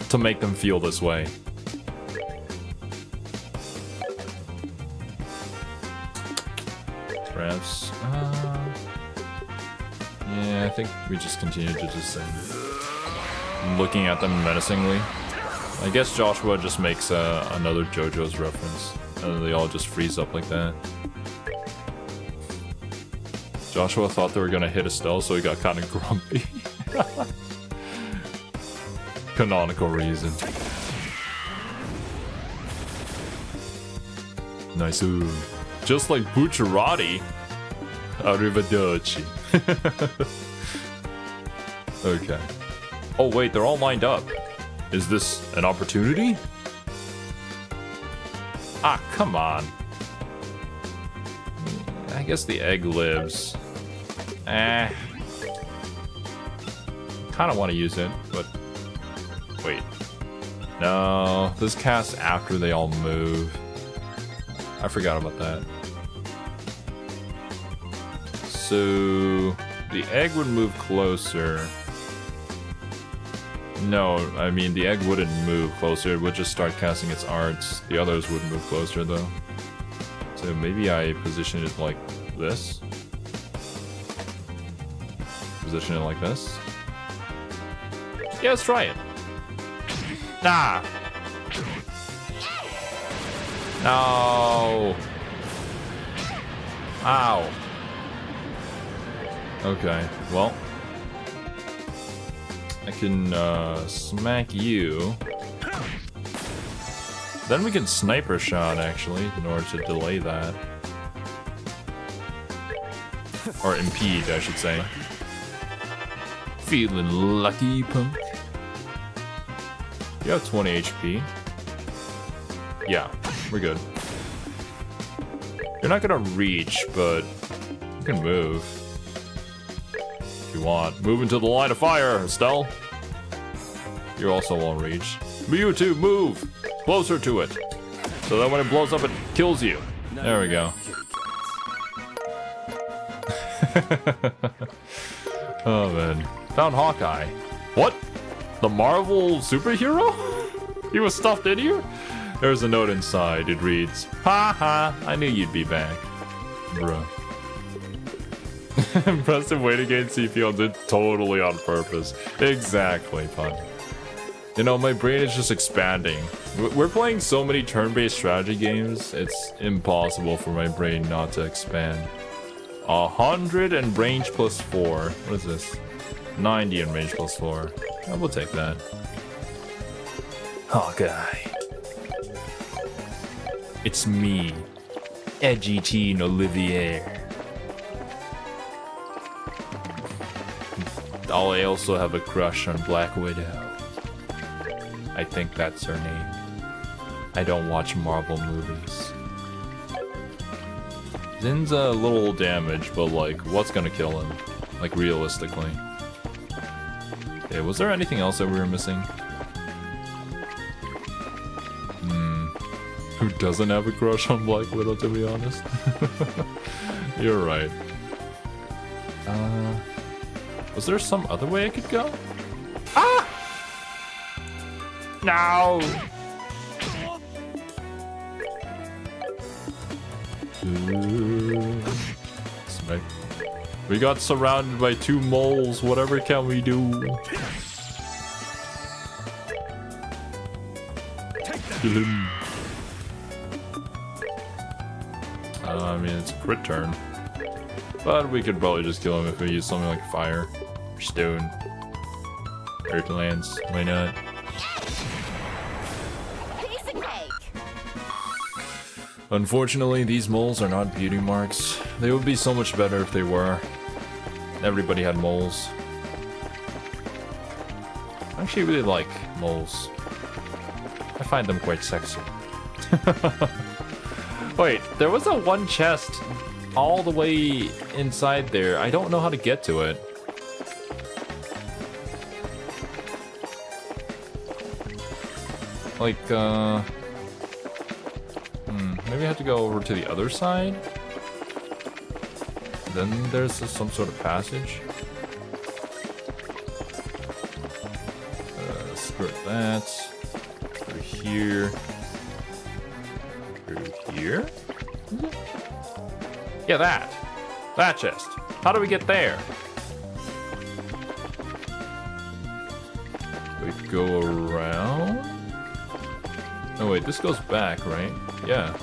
to make them feel this way? perhaps. Yeah, I think we just continue to descend. Looking at them menacingly. I guess Joshua just makes another JoJo's reference, and then they all just freeze up like that. Joshua thought they were gonna hit Estelle, so he got kind of grumpy. Canonical reason. Nice. Ooh. Just like Bucciarati. Arrivederci. Okay. Oh wait, they're all lined up. Is this an opportunity? Ah, come on. I guess the egg lives. Kinda want to use it, but... Wait. No, this casts after they all move. I forgot about that. So... the egg would move closer. No, I mean, the egg wouldn't move closer. It would just start casting its arts. The others would move closer, though. So maybe I position it like this. Position it like this. Yeah, let's try it. Nah! No! Ow! Okay, well. I can smack you. Then we can sniper shot, actually, in order to delay that. Or impede, I should say. Feeling lucky, punk. You have 20 HP. Yeah, we're good. You're not gonna reach, but you can move. If you want. Move into the line of fire, Estelle. You also won't reach. But you two, move! Closer to it. So that when it blows up, it kills you. There we go. Oh man. Found Hawkeye. What? The Marvel superhero? He was stuffed in here? There's a note inside. It reads, "Ha ha, I knew you'd be back." Bruh. Impressive way to gain CP on it, totally on purpose. Exactly, pun. You know, my brain is just expanding. We're playing so many turn-based strategy games, it's impossible for my brain not to expand. 100 and range plus 4. What is this? 90 and range plus 4. I will take that. Hawkeye. It's me, Edgy Teen Olivier. I also have a crush on Black Widow. I think that's her name. I don't watch Marvel movies. Zin's a little damaged, but like, what's gonna kill him? Like, realistically. Okay, was there anything else that we were missing? Who doesn't have a crush on Black Widow, to be honest? You're right. Was there some other way I could go? Ah! No! Smack. We got surrounded by 2 moles. Whatever can we do? Kill him. I mean, it's a crit turn. But we could probably just kill him if we use something like fire or stone. Earth lands. Why not? Piece of cake. Unfortunately, these moles are not beauty marks. They would be so much better if they were. Everybody had moles. I actually really like moles. I find them quite sexy. Wait, there was a one chest all the way inside there. I don't know how to get to it. Like, maybe I have to go over to the other side? Then there's some sort of passage. Screw that. Through here. Through here? Yeah, that. That chest. How do we get there? We go around? Oh wait, this goes back, right? Yeah.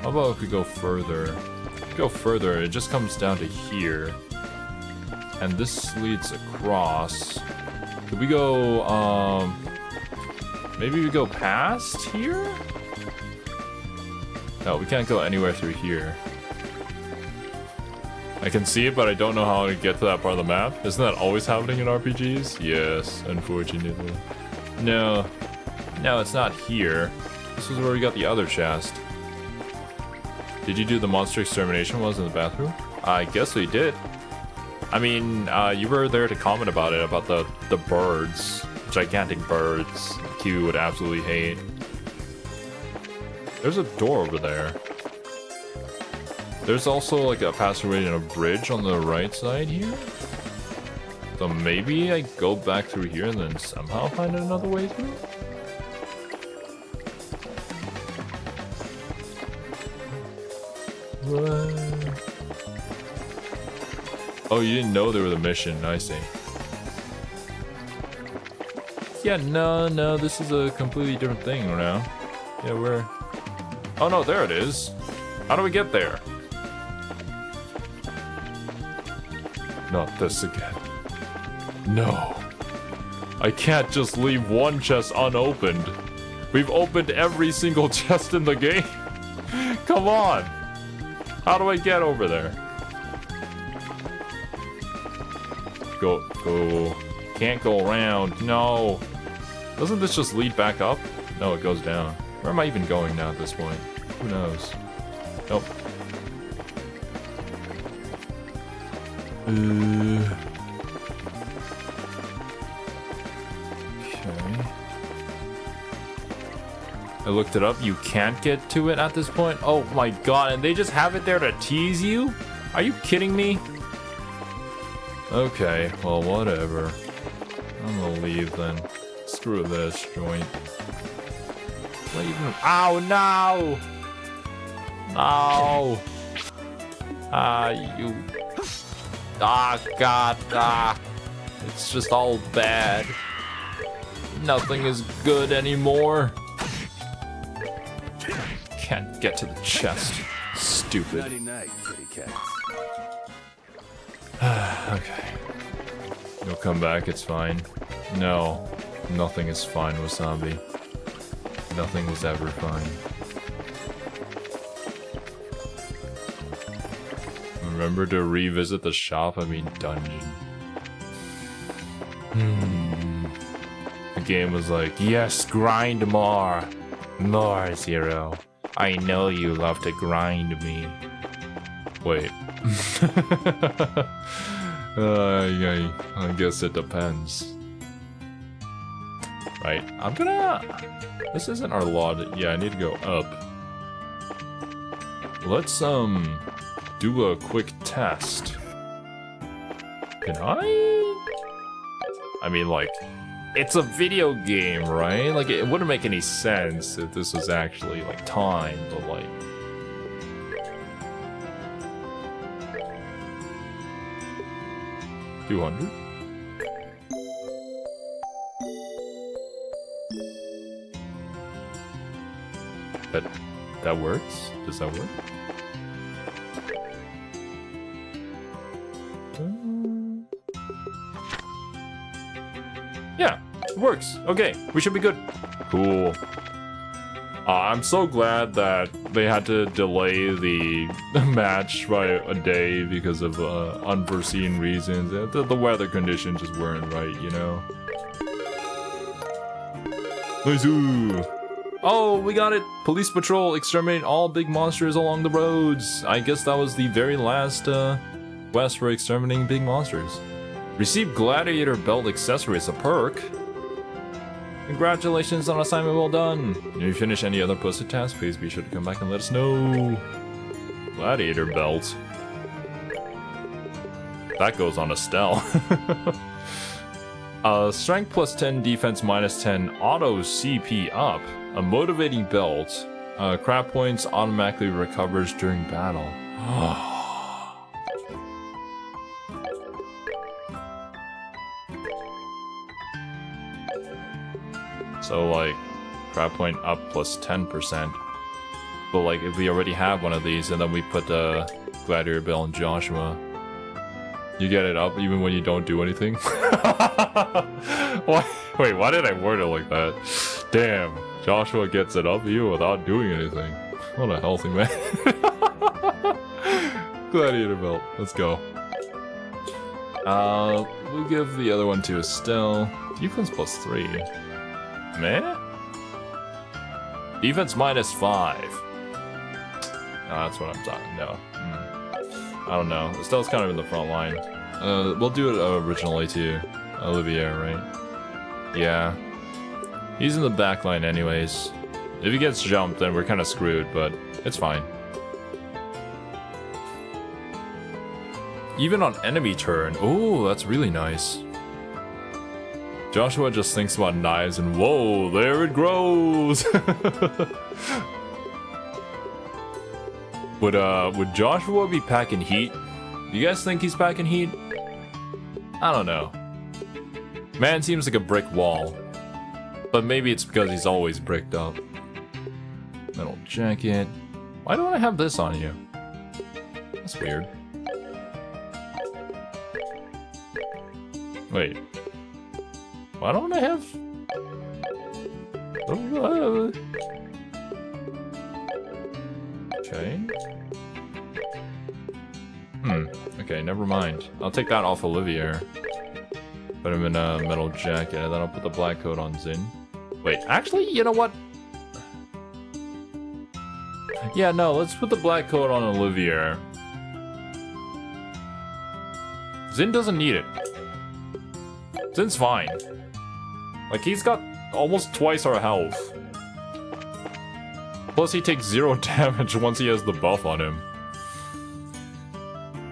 How about if we go further? If we go further, it just comes down to here. And this leads across. Could we go, maybe we go past here? No, we can't go anywhere through here. I can see it, but I don't know how to get to that part of the map. Isn't that always happening in RPGs? Yes, unfortunately. No. No, it's not here. This was where we got the other chest. Did you do the monster extermination ones in the bathroom? I guess we did. I mean, you were there to comment about it, about the birds. Gigantic birds. Q would absolutely hate. There's a door over there. There's also like a passageway and a bridge on the right side here. So maybe I go back through here and then somehow find another way through? What? Oh, you didn't know there was a mission. I see. Yeah, no, this is a completely different thing now. Yeah, where? Oh no, there it is. How do we get there? Not this again. No. I can't just leave one chest unopened. We've opened every single chest in the game. Come on. How do I get over there? Go. Can't go around. No. Doesn't this just lead back up? No, it goes down. Where am I even going now at this point? Who knows? Nope. Okay. I looked it up. You can't get to it at this point? Oh my god, and they just have it there to tease you? Are you kidding me? Okay, well, whatever. I'm gonna leave then. Screw this joint. Leave. Ow, no! No! You. God, it's just all bad. Nothing is good anymore. Can't get to the chest. Stupid. Nighty-night, kitty cats. Okay. You'll come back, it's fine. No, nothing is fine, Wasabi. Nothing was ever fine. Remember to revisit the shop, dungeon. The game was like, yes, grind more. More, Zero. I know you love to grind me. Wait. I guess it depends. Right, I'm gonna... This isn't our lot. Yeah, I need to go up. Let's, do a quick test. Can I? I mean, like, it's a video game, right? Like, it wouldn't make any sense if this was actually, like, timed, but, like... $200? That works? Does that work? Yeah, it works. Okay, we should be good. Cool. I'm so glad that they had to delay the match by a day because of unforeseen reasons. The weather conditions just weren't right, you know? Nice. Oh, we got it! Police patrol exterminate all big monsters along the roads. I guess that was the very last quest for exterminating big monsters. Receive gladiator belt accessory as a perk. Congratulations on assignment well done. If you finish any other posted tasks, please be sure to come back and let us know. Gladiator belt. That goes on Estelle. Strength plus 10, defense minus 10, auto CP up. A motivating belt. Crap points automatically recovers during battle. So like, crab point up plus 10%. But like, if we already have one of these and then we put Gladiator Bell and Joshua, you get it up even when you don't do anything? Why? Wait, why did I word it like that? Damn, Joshua gets it up even without doing anything. What a healthy man. Gladiator Belt, let's go. We'll give the other one to Estelle. Defense plus 3. Meh? Defense minus 5. No, that's what I'm talking. No. I don't know. Estelle's kind of in the front line. We'll do it originally to Olivier, right? Yeah. He's in the back line anyways. If he gets jumped, then we're kind of screwed, but it's fine. Even on enemy turn. Oh, that's really nice. Joshua just thinks about knives and whoa, there it grows! Would Joshua be packing heat? Do you guys think he's packing heat? I don't know. Man seems like a brick wall. But maybe it's because he's always bricked up. Metal jacket. Why don't I have this on you? That's weird. Wait. Why don't I have... Okay. Okay, never mind. I'll take that off Olivier. Put him in a metal jacket, and then I'll put the black coat on Zin. Wait, actually, you know what? Yeah, no, let's put the black coat on Olivier. Zin doesn't need it. Zin's fine. Like, he's got almost twice our health. Plus, he takes 0 damage once he has the buff on him.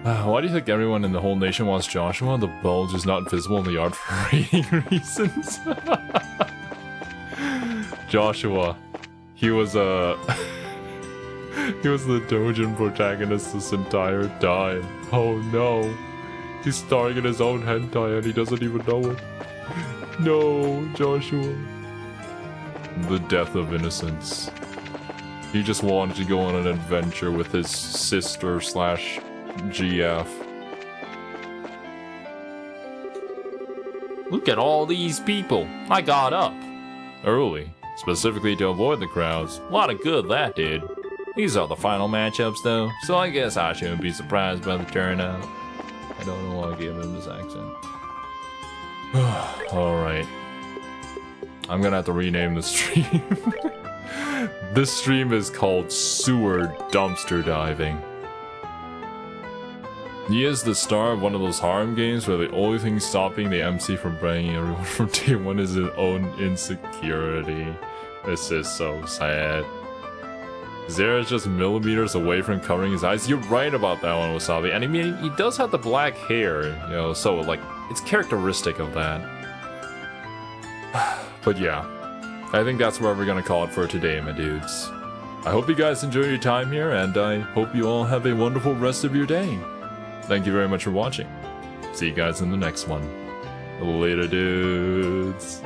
Why do you think everyone in the whole nation wants Joshua? The bulge is not visible in the yard for rating reasons. Joshua. He was he was the Dojin protagonist this entire time. Oh no. He's starring in his own hentai and he doesn't even know it. No, Joshua. The death of innocence. He just wanted to go on an adventure with his sister slash GF. Look at all these people. I got up early, specifically to avoid the crowds. A lot of good that did. These are the final matchups though, so I guess I shouldn't be surprised by the turnout. I don't know why I gave him this accent. Alright. I'm gonna have to rename the stream. This stream is called Sewer Dumpster Diving. He is the star of one of those harem games where the only thing stopping the MC from banging everyone from day one is his own insecurity. This is so sad. Zera's just millimeters away from covering his eyes. You're right about that one, Wasabi. And I mean, he does have the black hair, you know, so like, it's characteristic of that. But yeah, I think that's where we're gonna call it for today, my dudes. I hope you guys enjoy your time here, and I hope you all have a wonderful rest of your day. Thank you very much for watching. See you guys in the next one. Later, dudes.